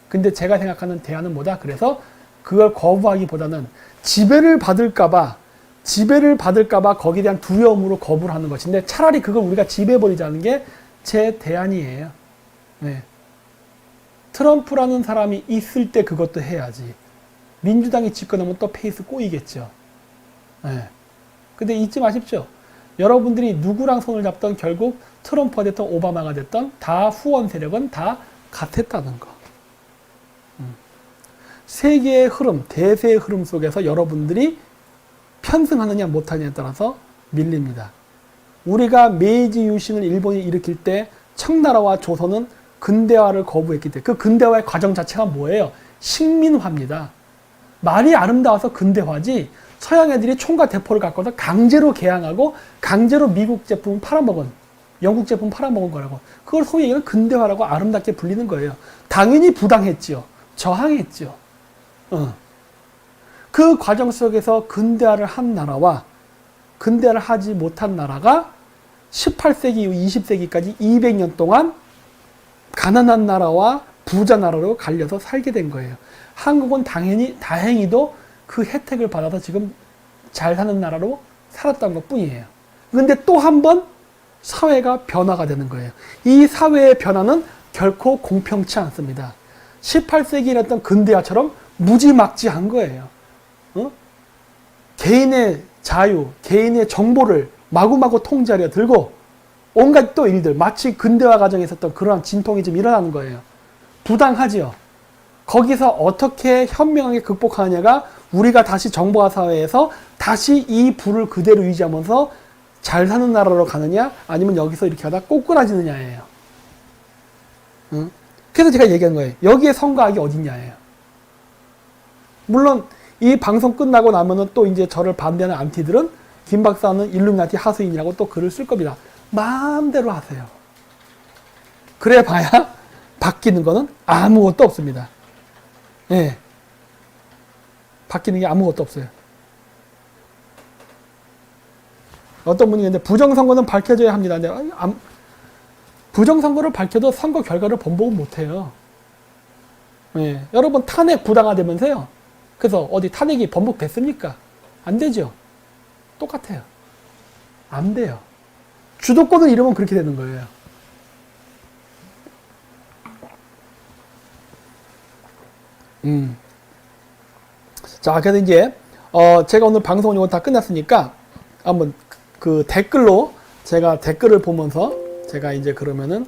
근데 제가 생각하는 대안은 뭐다? 그래서 그걸 거부하기보다는 지배를 받을까봐 거기에 대한 두려움으로 거부를 하는 것인데 차라리 그걸 우리가 지배해버리자는 게 제 대안이에요. 네. 트럼프라는 사람이 있을 때 그것도 해야지. 민주당이 집권하면 또 페이스 꼬이겠죠. 네. 근데 잊지 마십시오. 여러분들이 누구랑 손을 잡던 결국 트럼프가 됐던 오바마가 됐던 다 후원 세력은 다 같았다는 거. 세계의 흐름, 대세의 흐름 속에서 여러분들이 편승하느냐 못하느냐에 따라서 밀립니다. 우리가 메이지 유신을 일본이 일으킬 때 청나라와 조선은 근대화를 거부했기 때문에 그 근대화의 과정 자체가 뭐예요? 식민화입니다. 말이 아름다워서 근대화지 서양 애들이 총과 대포를 갖고서 강제로 개항하고 강제로 미국 제품 팔아먹은 영국 제품 팔아먹은 거라고. 그걸 소위 얘기하는 근대화라고 아름답게 불리는 거예요. 당연히 부당했지요. 저항했지요. 그 과정 속에서 근대화를 한 나라와 근대화를 하지 못한 나라가 18세기 이후 20세기까지 200년 동안 가난한 나라와 부자 나라로 갈려서 살게 된 거예요. 한국은 다행히도 그 혜택을 받아서 지금 잘 사는 나라로 살았던 것 뿐이에요. 근데 또 한 번 사회가 변화가 되는 거예요. 이 사회의 변화는 결코 공평치 않습니다. 18세기에 했던 근대화처럼 무지막지한 거예요. 개인의 자유, 개인의 정보를 마구마구 통제하려 들고 온갖 또 일들, 마치 근대화 과정에 있었던 그러한 진통이 좀 일어나는 거예요. 부당하지요. 거기서 어떻게 현명하게 극복하느냐가 우리가 다시 정보화 사회에서 다시 이 부를 그대로 유지하면서 잘 사는 나라로 가느냐 아니면 여기서 이렇게 하다 꼬꾸라지느냐예요. 그래서 제가 얘기한 거예요. 여기에 선과악이 어딨냐예요. 물론 이 방송 끝나고 나면은 또 이제 저를 반대하는 안티들은 김 박사는 일루미나티 하수인이라고 또 글을 쓸 겁니다. 마음대로 하세요. 그래 봐야 바뀌는 거는 아무것도 없습니다. 예. 바뀌는 게 아무것도 없어요. 어떤 분이 근데 부정선거는 밝혀져야 합니다. 근데 부정선거를 밝혀도 선거 결과를 번복은 못해요. 예. 여러분 탄핵 부당화되면서요. 그래서 어디 탄핵이 번복됐습니까? 안 되죠. 똑같아요. 안 돼요. 주도권을 잃으면 그렇게 되는 거예요. 자, 그래서 이제 제가 오늘 방송 이거 다 끝났으니까 한번 그 댓글로 제가 댓글을 보면서 제가 이제 그러면은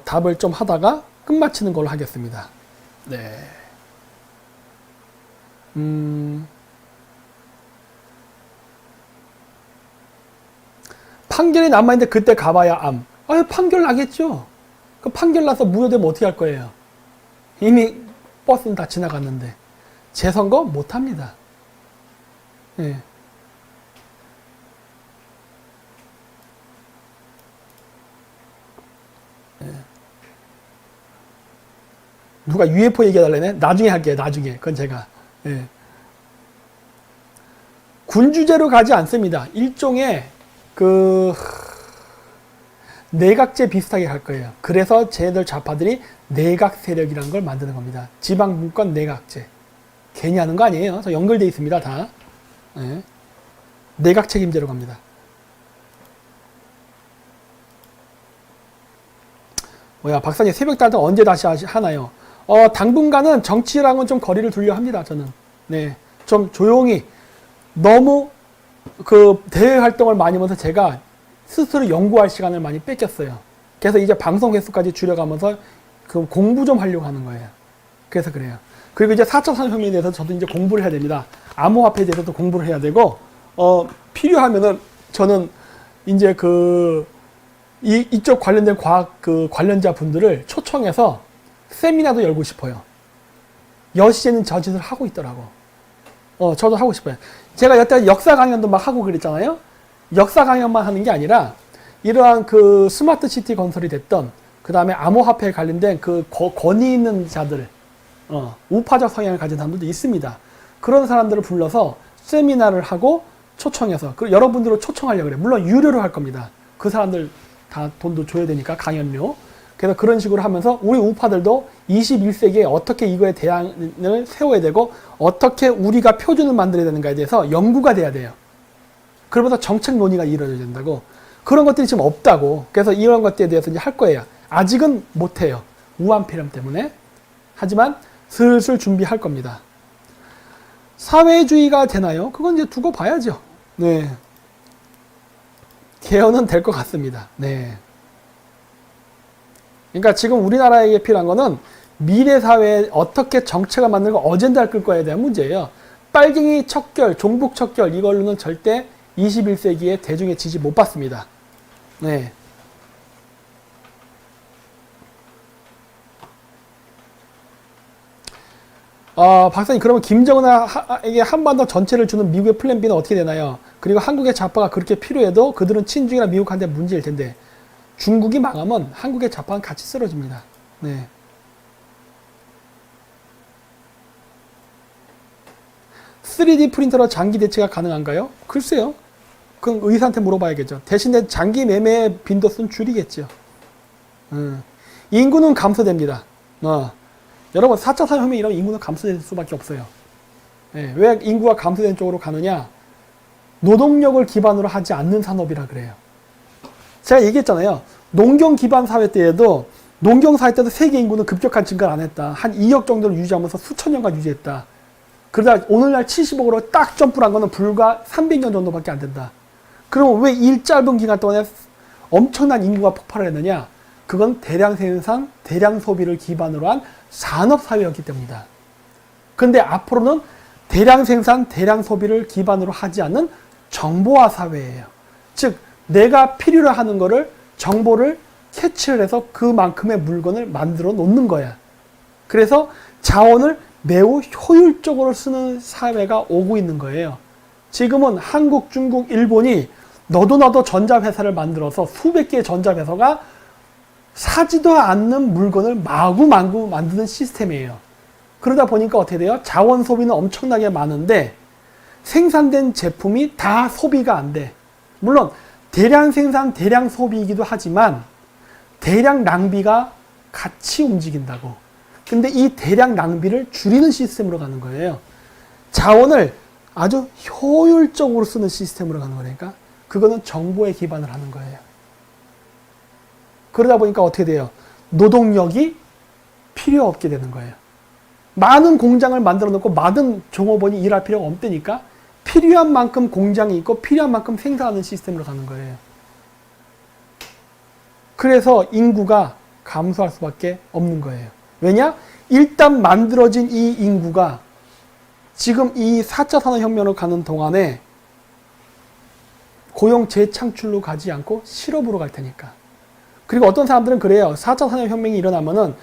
답을 좀 하다가 끝마치는 걸로 하겠습니다. 네. 판결이 남아있는데 그때 가봐야 암. 판결 나겠죠. 그 판결 나서 무효되면 어떻게 할 거예요? 이미 버스는 다 지나갔는데. 재선거 못합니다. 예. 누가 UFO 얘기해달라네? 나중에 할게요, 나중에. 그건 제가. 예. 군주제로 가지 않습니다. 일종의 내각제 비슷하게 갈 거예요. 그래서 쟤들 좌파들이 내각 세력이라는 걸 만드는 겁니다. 지방분권 내각제. 괜히 하는 거 아니에요. 저 연결돼 있습니다, 다. 예. 내각 책임제로 갑니다. 박사님 새벽 달도 언제 다시 하나요? 당분간은 정치랑은 좀 거리를 두려 합니다, 저는. 네. 좀 조용히. 너무 대외 활동을 많이 하면서 제가 스스로 연구할 시간을 많이 뺏겼어요. 그래서 이제 방송 횟수까지 줄여가면서 공부 좀 하려고 하는 거예요. 그래서 그래요. 그리고 이제 4차 산업혁명에 대해서 저도 이제 공부를 해야 됩니다. 암호화폐에 대해서도 공부를 해야 되고, 필요하면은 저는 이제 이쪽 관련된 과학 관련자 분들을 초청해서 세미나도 열고 싶어요. 여시에는 저 짓을 하고 있더라고. 저도 하고 싶어요. 제가 여태 역사 강연도 막 하고 그랬잖아요. 역사 강연만 하는 게 아니라 이러한 스마트 시티 건설이 됐던 그 다음에 암호화폐에 관련된 권위 있는 자들, 우파적 성향을 가진 사람들도 있습니다. 그런 사람들을 불러서 세미나를 하고 초청해서 여러분들을 초청하려고 그래요. 물론 유료로 할 겁니다. 그 사람들 다 돈도 줘야 되니까 강연료. 그래서 그런 식으로 하면서 우리 우파들도 21세기에 어떻게 이거에 대안을 세워야 되고 어떻게 우리가 표준을 만들어야 되는가에 대해서 연구가 돼야 돼요. 그러면서 정책 논의가 이루어져야 된다고. 그런 것들이 지금 없다고. 그래서 이런 것들에 대해서 이제 할 거예요. 아직은 못해요. 우한폐렴 때문에. 하지만 슬슬 준비할 겁니다. 사회주의가 되나요? 그건 이제 두고 봐야죠. 네. 개헌은 될 것 같습니다. 네. 그러니까 지금 우리나라에게 필요한 거는 미래 사회에 어떻게 정책을 만들고 어젠다를 끌 거에 대한 문제예요. 빨갱이 척결, 종북 척결 이걸로는 절대 21세기에 대중의 지지 못 받습니다. 네. 박사님 그러면 김정은에게 한반도 전체를 주는 미국의 플랜 B는 어떻게 되나요? 그리고 한국의 좌파가 그렇게 필요해도 그들은 친중이나 미국한테 문제일 텐데 중국이 망하면 한국의 좌파는 같이 쓰러집니다. 네. (3D) 프린터로 장기 대체가 가능한가요? 글쎄요. 그건 의사한테 물어봐야겠죠. 대신에 장기 매매 빈도수는 줄이겠죠. 인구는 감소됩니다. 여러분 4차 산업혁명 이런 인구는 감소될 수밖에 없어요. 네. 왜 인구가 감소된 쪽으로 가느냐? 노동력을 기반으로 하지 않는 산업이라 그래요. 제가 얘기했잖아요. 농경 기반 사회 때에도 농경 사회 때도 세계 인구는 급격한 증가를 안 했다. 한 2억 정도를 유지하면서 수천 년간 유지했다. 그러다 오늘날 70억으로 딱 점프를 한 거는 불과 300년 정도밖에 안 된다. 그러면 왜 이 짧은 기간 동안에 엄청난 인구가 폭발을 했느냐? 그건 대량 생산, 대량 소비를 기반으로 한 산업 사회였기 때문이다. 그런데 앞으로는 대량 생산, 대량 소비를 기반으로 하지 않는 정보화 사회예요. 즉 내가 필요로 하는 거를 정보를 캐치를 해서 그만큼의 물건을 만들어 놓는 거야. 그래서 자원을 매우 효율적으로 쓰는 사회가 오고 있는 거예요. 지금은 한국, 중국, 일본이 너도 나도 전자회사를 만들어서 수백 개의 전자회사가 사지도 않는 물건을 마구마구 만드는 시스템이에요. 그러다 보니까 어떻게 돼요? 자원 소비는 엄청나게 많은데 생산된 제품이 다 소비가 안 돼. 물론 대량 생산, 대량 소비이기도 하지만 대량 낭비가 같이 움직인다고. 근데 이 대량 낭비를 줄이는 시스템으로 가는 거예요. 자원을 아주 효율적으로 쓰는 시스템으로 가는 거니까 그거는 정보에 기반을 하는 거예요. 그러다 보니까 어떻게 돼요? 노동력이 필요 없게 되는 거예요. 많은 공장을 만들어 놓고 많은 종업원이 일할 필요가 없다니까 필요한 만큼 공장이 있고 필요한 만큼 생산하는 시스템으로 가는 거예요. 그래서 인구가 감소할 수밖에 없는 거예요. 왜냐? 일단 만들어진 이 인구가 지금 이 4차 산업혁명으로 가는 동안에 고용 재창출로 가지 않고 실업으로 갈 테니까. 그리고 어떤 사람들은 그래요. 4차 산업혁명이 일어나면은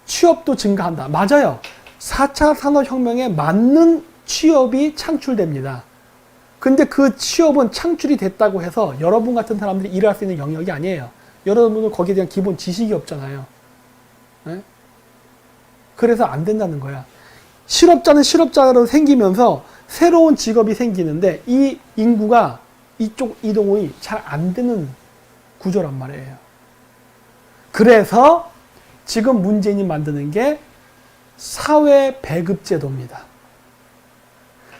취업도 증가한다. 맞아요. 4차 산업혁명에 맞는 취업이 창출됩니다. 근데 그 취업은 창출이 됐다고 해서 여러분 같은 사람들이 일할 수 있는 영역이 아니에요. 여러분은 거기에 대한 기본 지식이 없잖아요. 네? 그래서 안 된다는 거야. 실업자는 실업자로 생기면서 새로운 직업이 생기는데 이 인구가 이쪽 이동이 잘 안 되는 구조란 말이에요. 그래서 지금 문재인이 만드는 게 사회 배급 제도입니다.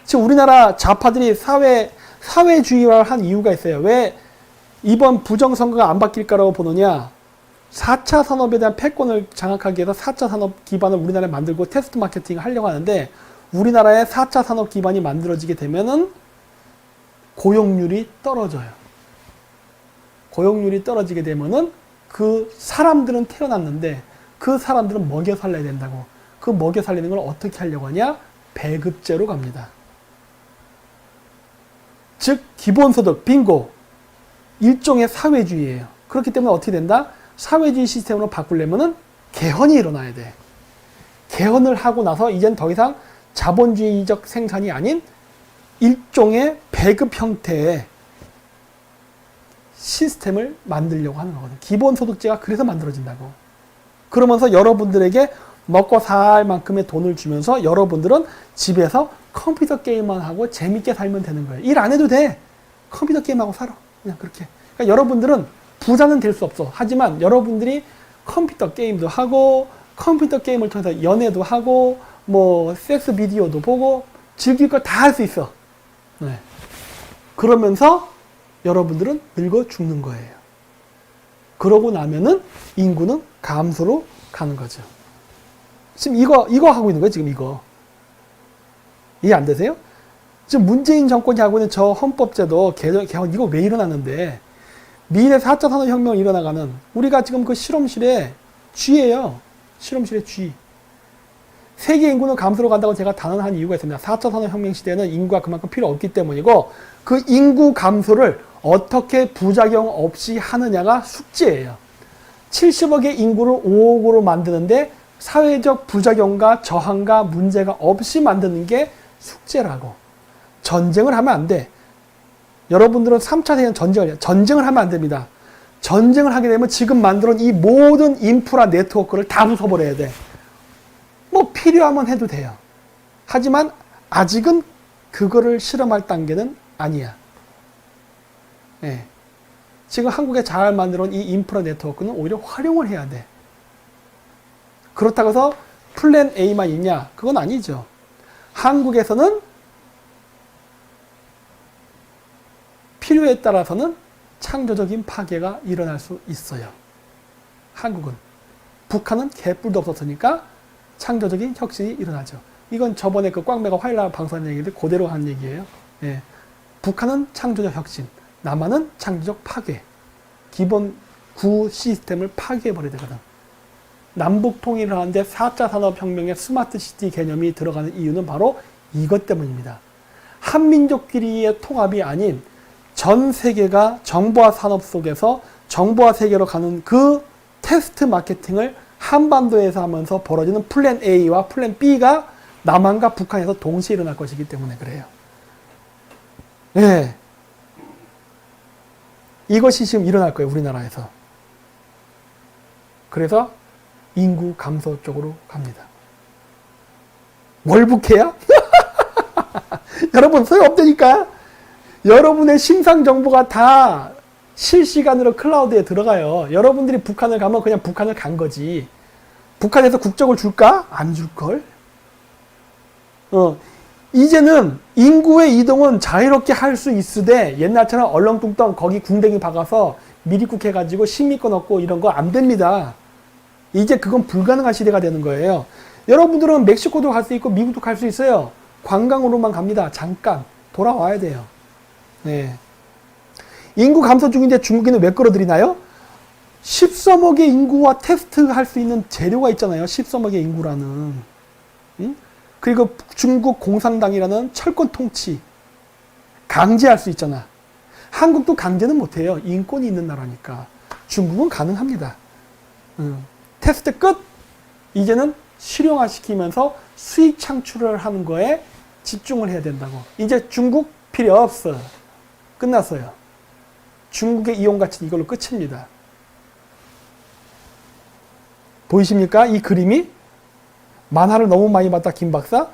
지금 우리나라 좌파들이 사회주의화를 한 이유가 있어요. 왜 이번 부정선거가 안 바뀔까라고 보느냐. 4차 산업에 대한 패권을 장악하기 위해서 4차 산업 기반을 우리나라에 만들고 테스트 마케팅을 하려고 하는데 우리나라의 4차 산업 기반이 만들어지게 되면은 고용률이 떨어져요. 고용률이 떨어지게 되면은 그 사람들은 태어났는데 그 사람들은 먹여 살려야 된다고. 그 먹여 살리는 걸 어떻게 하려고 하냐? 배급제로 갑니다. 즉 기본소득, 빙고. 일종의 사회주의예요. 그렇기 때문에 어떻게 된다? 사회주의 시스템으로 바꾸려면은 개헌이 일어나야 돼. 개헌을 하고 나서 이젠 더 이상 자본주의적 생산이 아닌 일종의 배급 형태의 시스템을 만들려고 하는 거거든. 기본소득제가 그래서 만들어진다고. 그러면서 여러분들에게 먹고 살 만큼의 돈을 주면서 여러분들은 집에서 컴퓨터 게임만 하고 재밌게 살면 되는 거예요. 일 안 해도 돼. 컴퓨터 게임하고 살아. 그냥 그렇게. 그러니까 여러분들은 부자는 될 수 없어. 하지만 여러분들이 컴퓨터 게임도 하고 컴퓨터 게임을 통해서 연애도 하고 뭐 섹스 비디오도 보고 즐길 거 다 할 수 있어. 네. 그러면서 여러분들은 늙어 죽는 거예요. 그러고 나면은 인구는 감소로 가는 거죠. 지금 이거 하고 있는 거예요. 지금 이거. 이해 안 되세요? 지금 문재인 정권이 하고 있는 저 헌법제도 개헌 이거 왜 일어나는데 미래 4차 산업혁명이 일어나가는 우리가 지금 그 실험실의 쥐예요. 실험실의 쥐. 세계 인구는 감소로 간다고 제가 단언한 이유가 있습니다. 4차 산업혁명 시대에는 인구가 그만큼 필요 없기 때문이고 그 인구 감소를 어떻게 부작용 없이 하느냐가 숙제예요. 70억의 인구를 5억으로 만드는데 사회적 부작용과 저항과 문제가 없이 만드는 게 숙제라고. 전쟁을 하면 안 돼. 여러분들은 3차 세계는 전쟁을 하면 안 됩니다. 전쟁을 하게 되면 지금 만들어놓은 이 모든 인프라 네트워크를 다 부숴버려야 돼. 뭐 필요하면 해도 돼요. 하지만 아직은 그거를 실험할 단계는 아니야. 예. 지금 한국에 잘 만들어놓은 이 인프라 네트워크는 오히려 활용을 해야 돼. 그렇다고 해서 플랜 A만 있냐? 그건 아니죠. 한국에서는 필요에 따라서는 창조적인 파괴가 일어날 수 있어요. 한국은. 북한은 개뿔도 없었으니까 창조적인 혁신이 일어나죠. 이건 저번에 그 꽝매가 화일날 방송한 얘기인데 그대로 한 얘기예요. 예. 북한은 창조적 혁신, 남한은 창조적 파괴. 기본 구 시스템을 파괴해버려야 되거든. 남북 통일을 하는데 4차 산업혁명의 스마트 시티 개념이 들어가는 이유는 바로 이것 때문입니다. 한민족끼리의 통합이 아닌 전 세계가 정보화 산업 속에서 정보화 세계로 가는 그 테스트 마케팅을 한반도에서 하면서 벌어지는 플랜 A와 플랜 B가 남한과 북한에서 동시에 일어날 것이기 때문에 그래요. 예. 이것이 지금 일어날 거예요, 우리나라에서. 그래서 인구 감소 쪽으로 갑니다. 월북해야? 여러분, 소용없다니까? 여러분의 심상 정보가 다 실시간으로 클라우드에 들어가요. 여러분들이 북한을 가면 그냥 북한을 간 거지. 북한에서 국적을 줄까? 안 줄걸? 이제는 인구의 이동은 자유롭게 할 수 있으되 옛날처럼 얼렁뚱땅 거기 궁뎅이 박아서 미리국 해가지고 식민권 얻고 이런 거 안 됩니다. 이제 그건 불가능한 시대가 되는 거예요. 여러분들은 멕시코도 갈 수 있고 미국도 갈 수 있어요. 관광으로만 갑니다. 잠깐 돌아와야 돼요. 네. 인구 감소 중인데 중국인은 왜 끌어들이나요? 13억의 인구와 테스트할 수 있는 재료가 있잖아요. 13억의 인구라는. 응? 그리고 중국 공산당이라는 철권 통치 강제할 수 있잖아. 한국도 강제는 못해요. 인권이 있는 나라니까. 중국은 가능합니다. 테스트 끝! 이제는 실용화시키면서 수익 창출을 하는 거에 집중을 해야 된다고. 이제 중국 필요 없어. 끝났어요. 중국의 이용 가치는 이걸로 끝입니다. 보이십니까? 이 그림이? 만화를 너무 많이 봤다, 김 박사?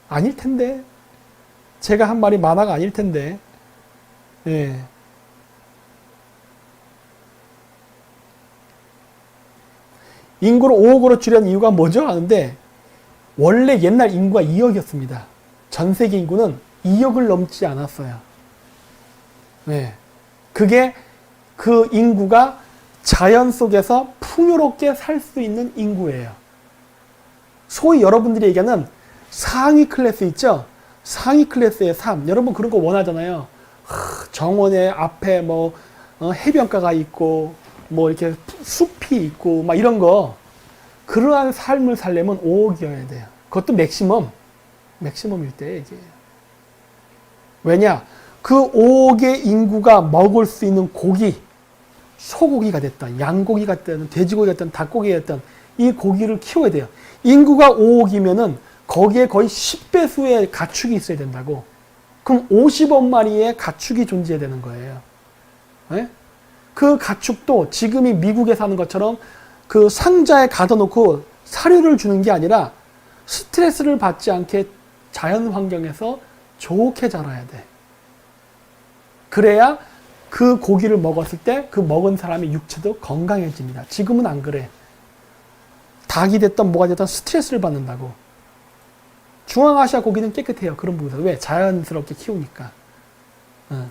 아닐 텐데. 제가 한 말이 만화가 아닐 텐데. 예. 인구를 5억으로 줄인 이유가 뭐죠? 하는데, 원래 옛날 인구가 2억이었습니다. 전 세계 인구는 2억을 넘지 않았어요. 네. 그게 그 인구가 자연 속에서 풍요롭게 살 수 있는 인구예요. 소위 여러분들이 얘기하는 상위 클래스 있죠? 상위 클래스의 삶. 여러분 그런 거 원하잖아요. 정원의 앞에 뭐 해변가가 있고 뭐 이렇게 숲이 있고 막 이런 거. 그러한 삶을 살려면 5억이어야 돼요. 그것도 맥시멈일 때 얘기해요. 왜냐? 그 5억의 인구가 먹을 수 있는 고기, 소고기가 됐든 양고기가 됐든 돼지고기가 됐든 닭고기가 됐든 이 고기를 키워야 돼요. 인구가 5억이면은 거기에 거의 10배 수의 가축이 있어야 된다고. 그럼 50억 마리의 가축이 존재해야 되는 거예요. 네? 그 가축도 지금이 미국에 사는 것처럼 그 상자에 가둬놓고 사료를 주는 게 아니라 스트레스를 받지 않게 자연 환경에서 좋게 자라야 돼. 그래야 그 고기를 먹었을 때 그 먹은 사람의 육체도 건강해집니다. 지금은 안 그래. 닭이 됐든 뭐가 됐든 스트레스를 받는다고. 중앙아시아 고기는 깨끗해요. 그런 부분에서. 왜? 자연스럽게 키우니까.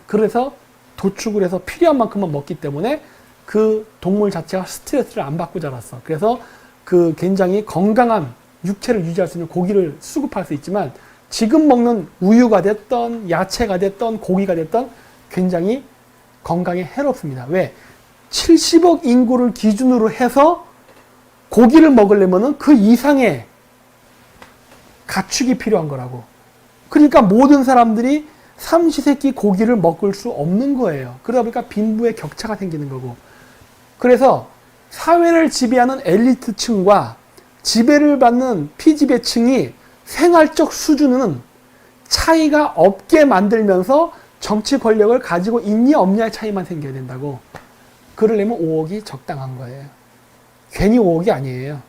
그래서 도축을 해서 필요한 만큼만 먹기 때문에 그 동물 자체가 스트레스를 안 받고 자랐어. 그래서 그 굉장히 건강한 육체를 유지할 수 있는 고기를 수급할 수 있지만 지금 먹는 우유가 됐던 야채가 됐던 고기가 됐던 굉장히 건강에 해롭습니다. 왜? 70억 인구를 기준으로 해서 고기를 먹으려면 그 이상의 가축이 필요한 거라고. 그러니까 모든 사람들이 삼시세끼 고기를 먹을 수 없는 거예요. 그러다 보니까 빈부의 격차가 생기는 거고. 그래서 사회를 지배하는 엘리트층과 지배를 받는 피지배층이 생활적 수준은 차이가 없게 만들면서 정치 권력을 가지고 있냐 없냐의 차이만 생겨야 된다고. 그러려면 5억이 적당한 거예요. 괜히 5억이 아니에요.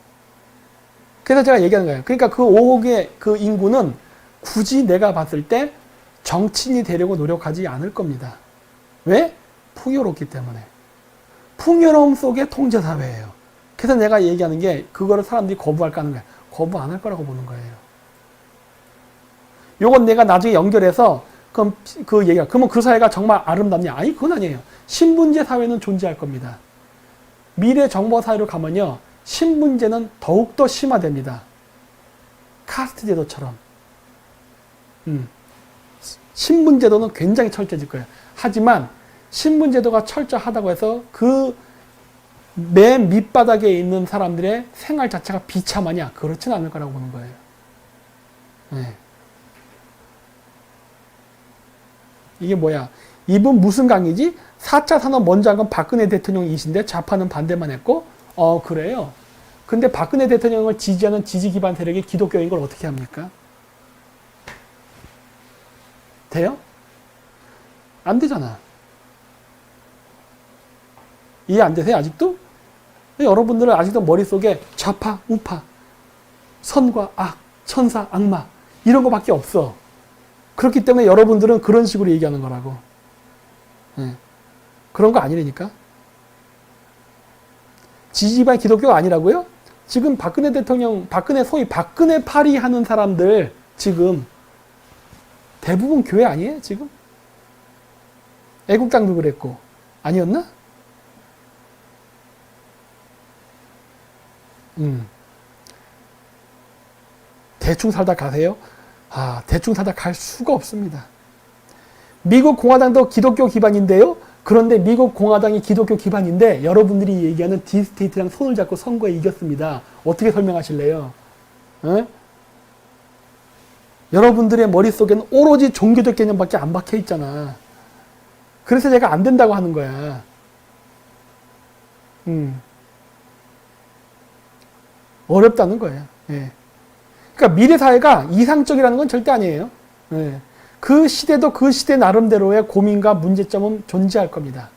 그래서 제가 얘기하는 거예요. 그러니까 그 5억의 그 인구는 굳이 내가 봤을 때 정치인이 되려고 노력하지 않을 겁니다. 왜? 풍요롭기 때문에. 풍요로움 속의 통제사회예요. 그래서 내가 얘기하는 게 그거를 사람들이 거부할까 하는 거예요. 거부 안 할 거라고 보는 거예요. 요건 내가 나중에 연결해서 그럼 그 얘기가 그러면 그 사회가 정말 아름답냐? 아니 그건 아니에요. 신분제 사회는 존재할 겁니다. 미래 정보 사회로 가면요. 신분제는 더욱더 심화됩니다. 카스트 제도처럼. 신분제도는 굉장히 철저해질 거예요. 하지만 신분제도가 철저하다고 해서 그 맨 밑바닥에 있는 사람들의 생활 자체가 비참하냐? 그렇진 않을 거라고 보는 거예요. 네. 이게 뭐야? 이분 무슨 강의지? 4차 산업 먼저 한 건 박근혜 대통령이신데 좌파는 반대만 했고 그래요. 근데 박근혜 대통령을 지지하는 지지 기반 세력이 기독교인 걸 어떻게 합니까? 돼요? 안 되잖아. 이해 안 되세요? 아직도? 여러분들은 아직도 머릿속에 좌파, 우파, 선과 악, 천사, 악마 이런 거밖에 없어. 그렇기 때문에 여러분들은 그런 식으로 얘기하는 거라고. 네. 그런 거 아니라니까. 지지반 기독교가 아니라고요? 지금 박근혜 대통령, 소위 박근혜 파리 하는 사람들 지금 대부분 교회 아니에요, 지금? 애국당도 그랬고. 아니었나? 대충 살다 가세요? 대충 살다 갈 수가 없습니다. 미국 공화당도 기독교 기반인데요. 그런데 미국 공화당이 기독교 기반인데 여러분들이 얘기하는 딥스테이트랑 손을 잡고 선거에 이겼습니다. 어떻게 설명하실래요? 에? 여러분들의 머릿속에는 오로지 종교적 개념밖에 안 박혀 있잖아. 그래서 제가 안 된다고 하는 거야. 어렵다는 거예요. 예. 그러니까 미래 사회가 이상적이라는 건 절대 아니에요. 예. 그 시대도 그 시대 나름대로의 고민과 문제점은 존재할 겁니다.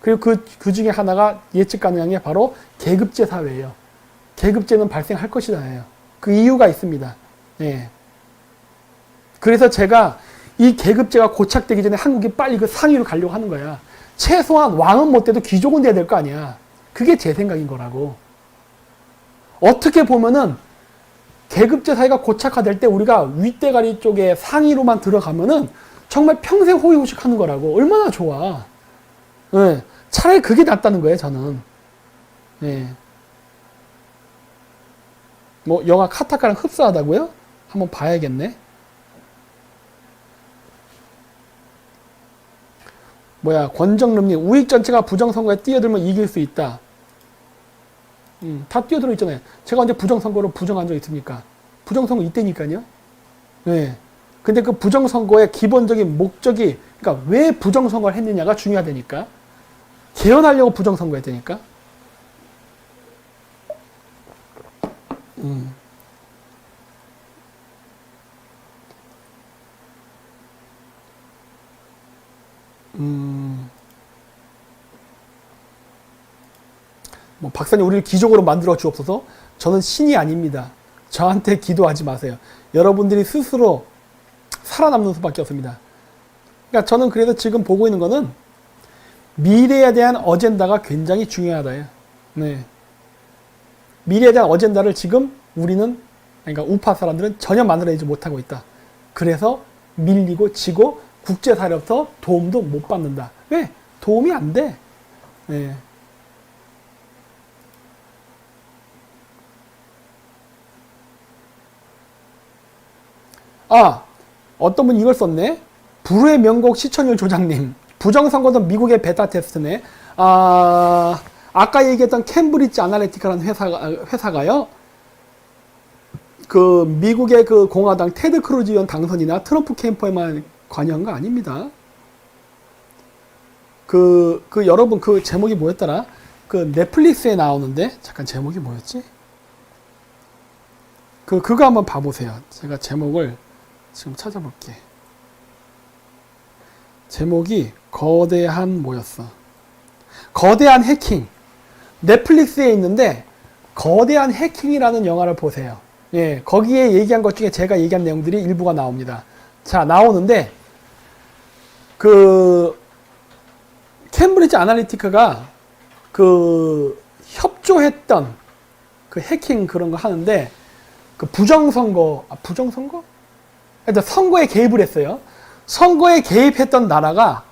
그리고 그 중에 하나가 예측 가능한 게 바로 계급제 사회예요. 계급제는 발생할 것이잖아요. 그 이유가 있습니다. 예. 그래서 제가 이 계급제가 고착되기 전에 한국이 빨리 그 상위로 가려고 하는 거야. 최소한 왕은 못 돼도 귀족은 돼야 될 거 아니야. 그게 제 생각인 거라고. 어떻게 보면은 계급제 사회가 고착화될 때 우리가 윗대가리 쪽에 상위로만 들어가면은 정말 평생 호의호식 하는 거라고. 얼마나 좋아. 네. 차라리 그게 낫다는 거예요, 저는. 네. 뭐, 영화 카타카랑 흡사하다고요? 한번 봐야겠네. 권정름님, 우익 전체가 부정선거에 뛰어들면 이길 수 있다. 다 뛰어들어 있잖아요. 제가 언제 부정선거로 부정한 적 있습니까? 부정선거 이때니까요. 네. 근데 그 부정선거의 기본적인 목적이, 그러니까 왜 부정선거를 했느냐가 중요하다니까. 개헌하려고 부정선거 했다니까. 뭐 박사님 우리를 기적으로 만들어 주옵소서. 저는 신이 아닙니다. 저한테 기도하지 마세요. 여러분들이 스스로 살아남는 수밖에 없습니다. 그러니까 저는 그래서 지금 보고 있는 거는 미래에 대한 어젠다가 굉장히 중요하다요. 네. 미래에 대한 어젠다를 지금 우리는, 그러니까 우파 사람들은 전혀 만들어내지 못하고 있다. 그래서 밀리고 지고 국제사회로부터 도움도 못 받는다. 왜? 도움이 안 돼. 네. 어떤 분이 이걸 썼네. 불후의 명곡 시청률 조작님. 부정선거는 미국의 베타 테스트네. 아까 얘기했던 캠브리지 아날리티카라는 회사가요. 그 미국의 그 공화당 테드 크루즈 의원 당선이나 트럼프 캠프에만 관여한 거 아닙니다. 여러분 그 제목이 뭐였더라? 그 넷플릭스에 나오는데 잠깐 제목이 뭐였지? 그거 한번 봐보세요. 제가 제목을 지금 찾아볼게. 제목이 거대한 뭐였어? 거대한 해킹. 넷플릭스에 있는데 거대한 해킹이라는 영화를 보세요. 예, 거기에 얘기한 것 중에 제가 얘기한 내용들이 일부가 나옵니다. 자, 나오는데 캠브리지 아날리티카가 협조했던 그 해킹 그런 거 하는데 부정선거? 일단 선거에 개입을 했어요. 선거에 개입했던 나라가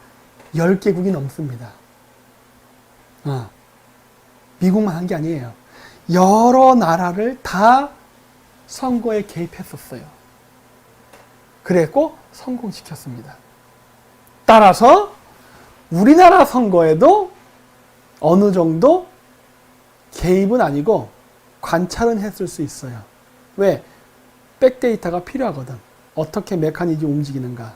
10개국이 넘습니다. 미국만 한 게 아니에요. 여러 나라를 다 선거에 개입했었어요. 그랬고 성공시켰습니다. 따라서 우리나라 선거에도 어느 정도 개입은 아니고 관찰은 했을 수 있어요. 왜? 백데이터가 필요하거든. 어떻게 메커니즘이 움직이는가.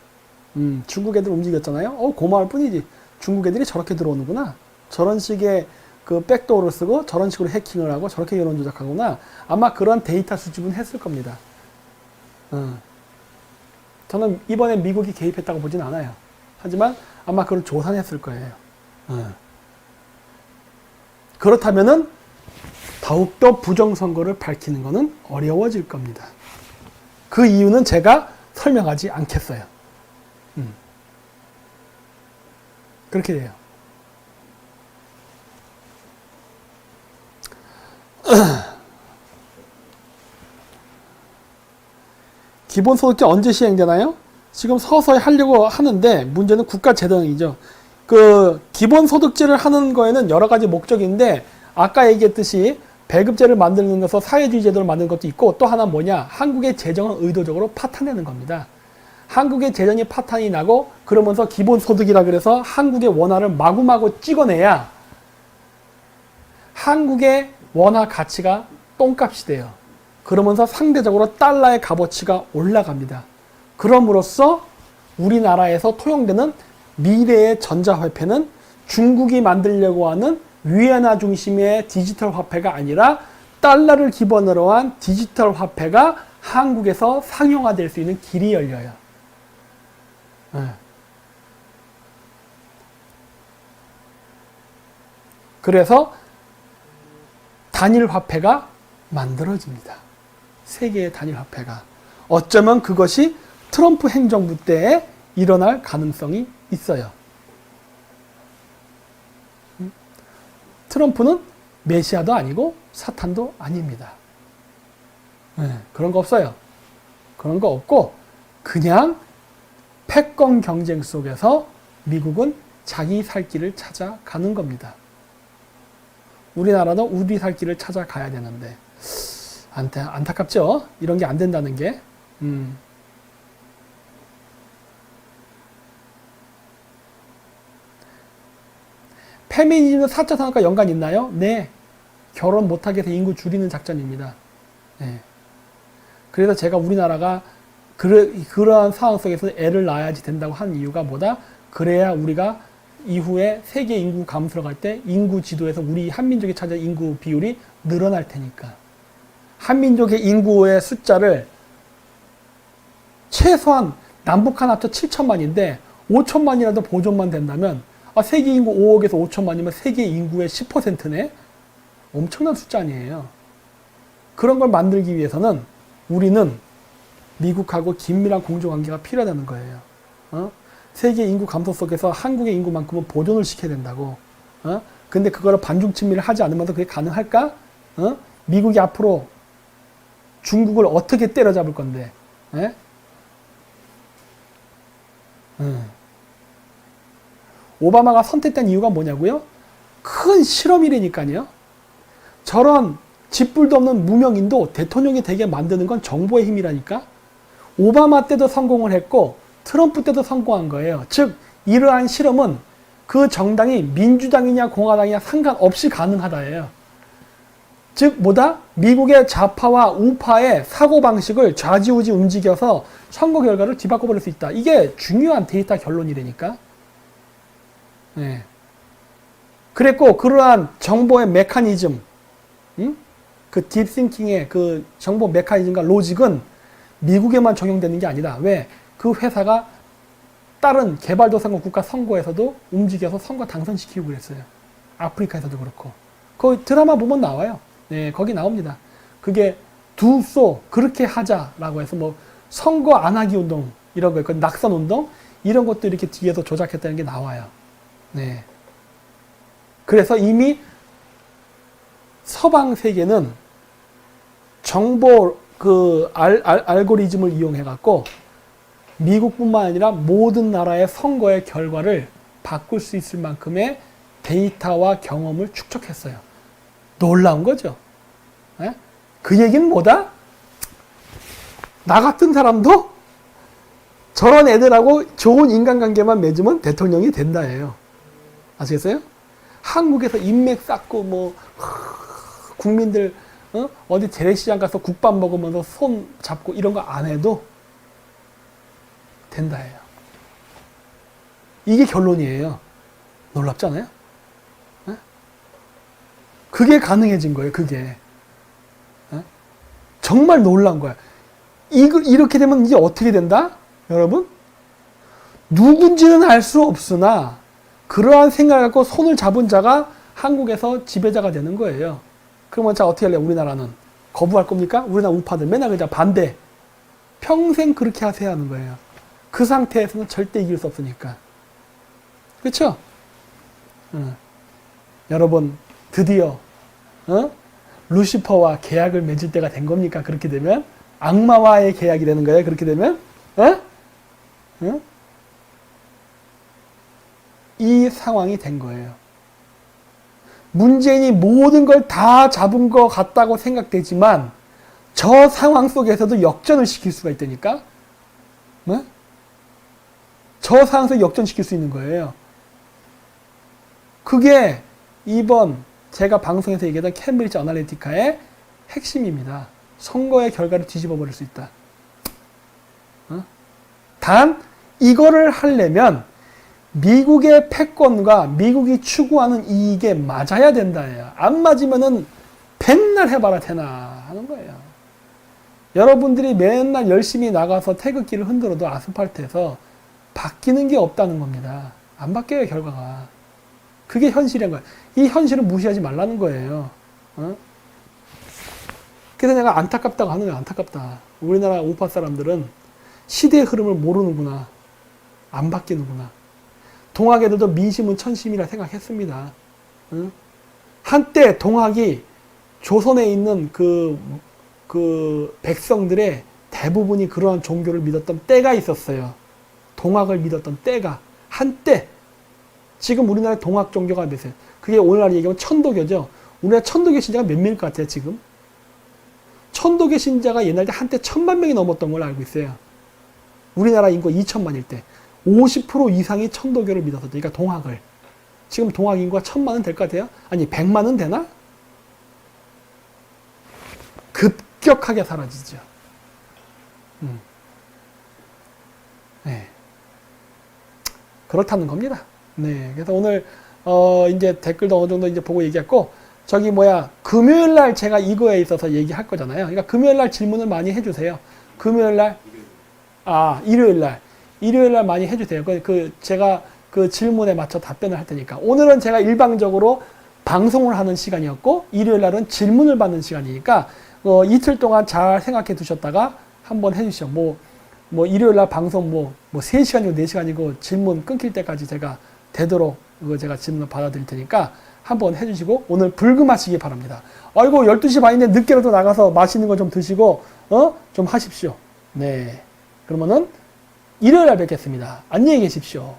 중국 애들 움직였잖아요. 고마울 뿐이지. 중국 애들이 저렇게 들어오는구나. 저런 식의 그 백도어를 쓰고 저런 식으로 해킹을 하고 저렇게 여론 조작하구나. 아마 그런 데이터 수집은 했을 겁니다. 저는 이번에 미국이 개입했다고 보진 않아요. 하지만 아마 그걸 조사했을 거예요. 그렇다면은 더욱더 부정선거를 밝히는 것은 어려워질 겁니다. 그 이유는 제가 설명하지 않겠어요. 그렇게 돼요. 기본소득제 언제 시행되나요? 지금 서서히 하려고 하는데 문제는 국가 재정이죠. 그 기본소득제를 하는 거에는 여러 가지 목적인데 아까 얘기했듯이 배급제를 만드는 것에서 사회주의 제도를 만드는 것도 있고 또 하나 뭐냐, 한국의 재정을 의도적으로 파탄내는 겁니다. 한국의 재정이 파탄이 나고 그러면서 기본소득이라 그래서 한국의 원화를 마구마구 찍어내야 한국의 원화 가치가 똥값이 돼요. 그러면서 상대적으로 달러의 값어치가 올라갑니다. 그럼으로써 우리나라에서 통용되는 미래의 전자화폐는 중국이 만들려고 하는 위안화 중심의 디지털 화폐가 아니라 달러를 기반으로 한 디지털 화폐가 한국에서 상용화될 수 있는 길이 열려요. 그래서 단일 화폐가 만들어집니다. 세계의 단일 화폐가. 어쩌면 그것이 트럼프 행정부 때에 일어날 가능성이 있어요. 트럼프는 메시아도 아니고 사탄도 아닙니다. 그런 거 없어요. 그런 거 없고 그냥 패권 경쟁 속에서 미국은 자기 살 길을 찾아가는 겁니다. 우리나라도 우리 살 길을 찾아가야 되는데 안타깝죠? 이런 게 안 된다는 게. 페미니즘은 4차 산업과 연관이 있나요? 네. 결혼 못하게 해서 인구 줄이는 작전입니다. 네. 그래서 제가 우리나라가 그러한 상황 속에서 애를 낳아야지 된다고 하는 이유가 뭐다? 그래야 우리가 이후에 세계 인구 감소로 갈 때 인구 지도에서 우리 한민족이 차지한 인구 비율이 늘어날 테니까. 한민족의 인구의 숫자를 최소한 남북한 합쳐 7천만인데 5천만이라도 보존만 된다면 세계 인구 5억에서 5천만이면 세계 인구의 10%네? 엄청난 숫자 아니에요. 그런 걸 만들기 위해서는 우리는 미국하고 긴밀한 공조관계가 필요하다는 거예요. 세계 인구 감소 속에서 한국의 인구만큼은 보존을 시켜야 된다고. 근데 그거를 반중 친밀을 하지 않으면서 그게 가능할까? 미국이 앞으로 중국을 어떻게 때려잡을 건데? 오바마가 선택된 이유가 뭐냐고요? 큰 실험이라니까요. 저런 짓불도 없는 무명인도 대통령이 되게 만드는 건 정보의 힘이라니까. 오바마 때도 성공을 했고 트럼프 때도 성공한 거예요. 즉 이러한 실험은 그 정당이 민주당이냐 공화당이냐 상관없이 가능하다예요. 즉 뭐다? 미국의 좌파와 우파의 사고방식을 좌지우지 움직여서 선거 결과를 뒤바꿔버릴 수 있다. 이게 중요한 데이터 결론이라니까. 네. 그랬고 그러한 정보의 메커니즘, 그 딥싱킹의 그 정보 메커니즘과 로직은 미국에만 적용되는 게 아니다. 왜? 그 회사가 다른 개발도상국 국가 선거에서도 움직여서 선거 당선시키고 그랬어요. 아프리카에서도 그렇고. 그 드라마 보면 나와요. 네, 거기 나옵니다. 그게 두소 그렇게 하자라고 해서 뭐 선거 안 하기 운동 이런 거 있고 낙선 운동 이런 것도 이렇게 뒤에서 조작했다는 게 나와요. 네. 그래서 이미 서방 세계는 정보 그 알고리즘을 이용해 갖고 미국뿐만 아니라 모든 나라의 선거의 결과를 바꿀 수 있을 만큼의 데이터와 경험을 축적했어요. 놀라운 거죠. 네? 그 얘기는 뭐다? 나 같은 사람도 저런 애들하고 좋은 인간관계만 맺으면 대통령이 된다예요. 아시겠어요? 한국에서 인맥 쌓고 뭐 국민들 어디 재래시장 가서 국밥 먹으면서 손 잡고 이런 거 안 해도 된다예요. 이게 결론이에요. 놀랍잖아요? 네? 그게 가능해진 거예요. 그게. 네? 정말 놀란 거야. 이렇게 되면 이제 어떻게 된다? 여러분? 누군지는 알 수 없으나 그러한 생각을 갖고 손을 잡은 자가 한국에서 지배자가 되는 거예요. 그러면 자 어떻게 할래요? 우리나라는 거부할 겁니까? 우리나라 우파들 맨날 그냥 반대. 평생 그렇게 하세요 하는 거예요. 그 상태에서는 절대 이길 수 없으니까. 그렇죠? 여러분 드디어 루시퍼와 계약을 맺을 때가 된 겁니까? 그렇게 되면 악마와의 계약이 되는 거예요. 그렇게 되면 응? 이 상황이 된 거예요. 문재인이 모든 걸 다 잡은 것 같다고 생각되지만 저 상황 속에서도 역전을 시킬 수가 있다니까? 네? 저 상황에서 역전시킬 수 있는 거예요. 그게 이번 제가 방송에서 얘기했던 캠브리지 어널리티카의 핵심입니다. 선거의 결과를 뒤집어 버릴 수 있다. 단 이거를 하려면 미국의 패권과 미국이 추구하는 이익에 맞아야 된다예요. 안 맞으면은 백날 해봐라 되나 하는 거예요. 여러분들이 맨날 열심히 나가서 태극기를 흔들어도 아스팔트에서 바뀌는 게 없다는 겁니다. 안 바뀌어요, 결과가. 그게 현실인 거예요. 이 현실을 무시하지 말라는 거예요. 그래서 내가 안타깝다고 하는 거야. 안타깝다. 우리나라 우파 사람들은 시대의 흐름을 모르는구나. 안 바뀌는구나. 동학애들도 민심은 천심이라 생각했습니다. 한때 동학이 조선에 있는 그 백성들의 대부분이 그러한 종교를 믿었던 때가 있었어요. 동학을 믿었던 때가. 한때. 지금 우리나라의 동학 종교가 몇이에요? 그게 오늘날 얘기하면 천도교죠. 우리나라 천도교 신자가 몇 명일 것 같아요, 지금? 천도교 신자가 옛날에 한때 1000만 명이 넘었던 걸로 알고 있어요. 우리나라 인구 2000만일 때. 50% 이상이 천도교를 믿었었죠. 그러니까 동학을. 지금 동학 인구가 1000만은 될 것 같아요? 아니, 100만은 되나? 급격하게 사라지죠. 네. 그렇다는 겁니다. 네. 그래서 오늘, 이제 댓글도 어느 정도 이제 보고 얘기했고, 금요일 날 제가 이거에 있어서 얘기할 거잖아요. 그러니까 금요일 날 질문을 많이 해주세요. 금요일 날, 일요일 날. 일요일 날 많이 해주세요. 제가 그 질문에 맞춰 답변을 할 테니까. 오늘은 제가 일방적으로 방송을 하는 시간이었고, 일요일 날은 질문을 받는 시간이니까, 이틀 동안 잘 생각해 두셨다가 한번 해주시죠. 일요일 날 방송 3시간이고 4시간이고 질문 끊길 때까지 제가 되도록 제가 질문을 받아드릴 테니까 한번 해주시고, 오늘 불금하시기 바랍니다. 아이고, 12시 반인데 늦게라도 나가서 맛있는 거 좀 드시고, 좀 하십시오. 네. 그러면은, 일요일 날 뵙겠습니다. 안녕히 계십시오.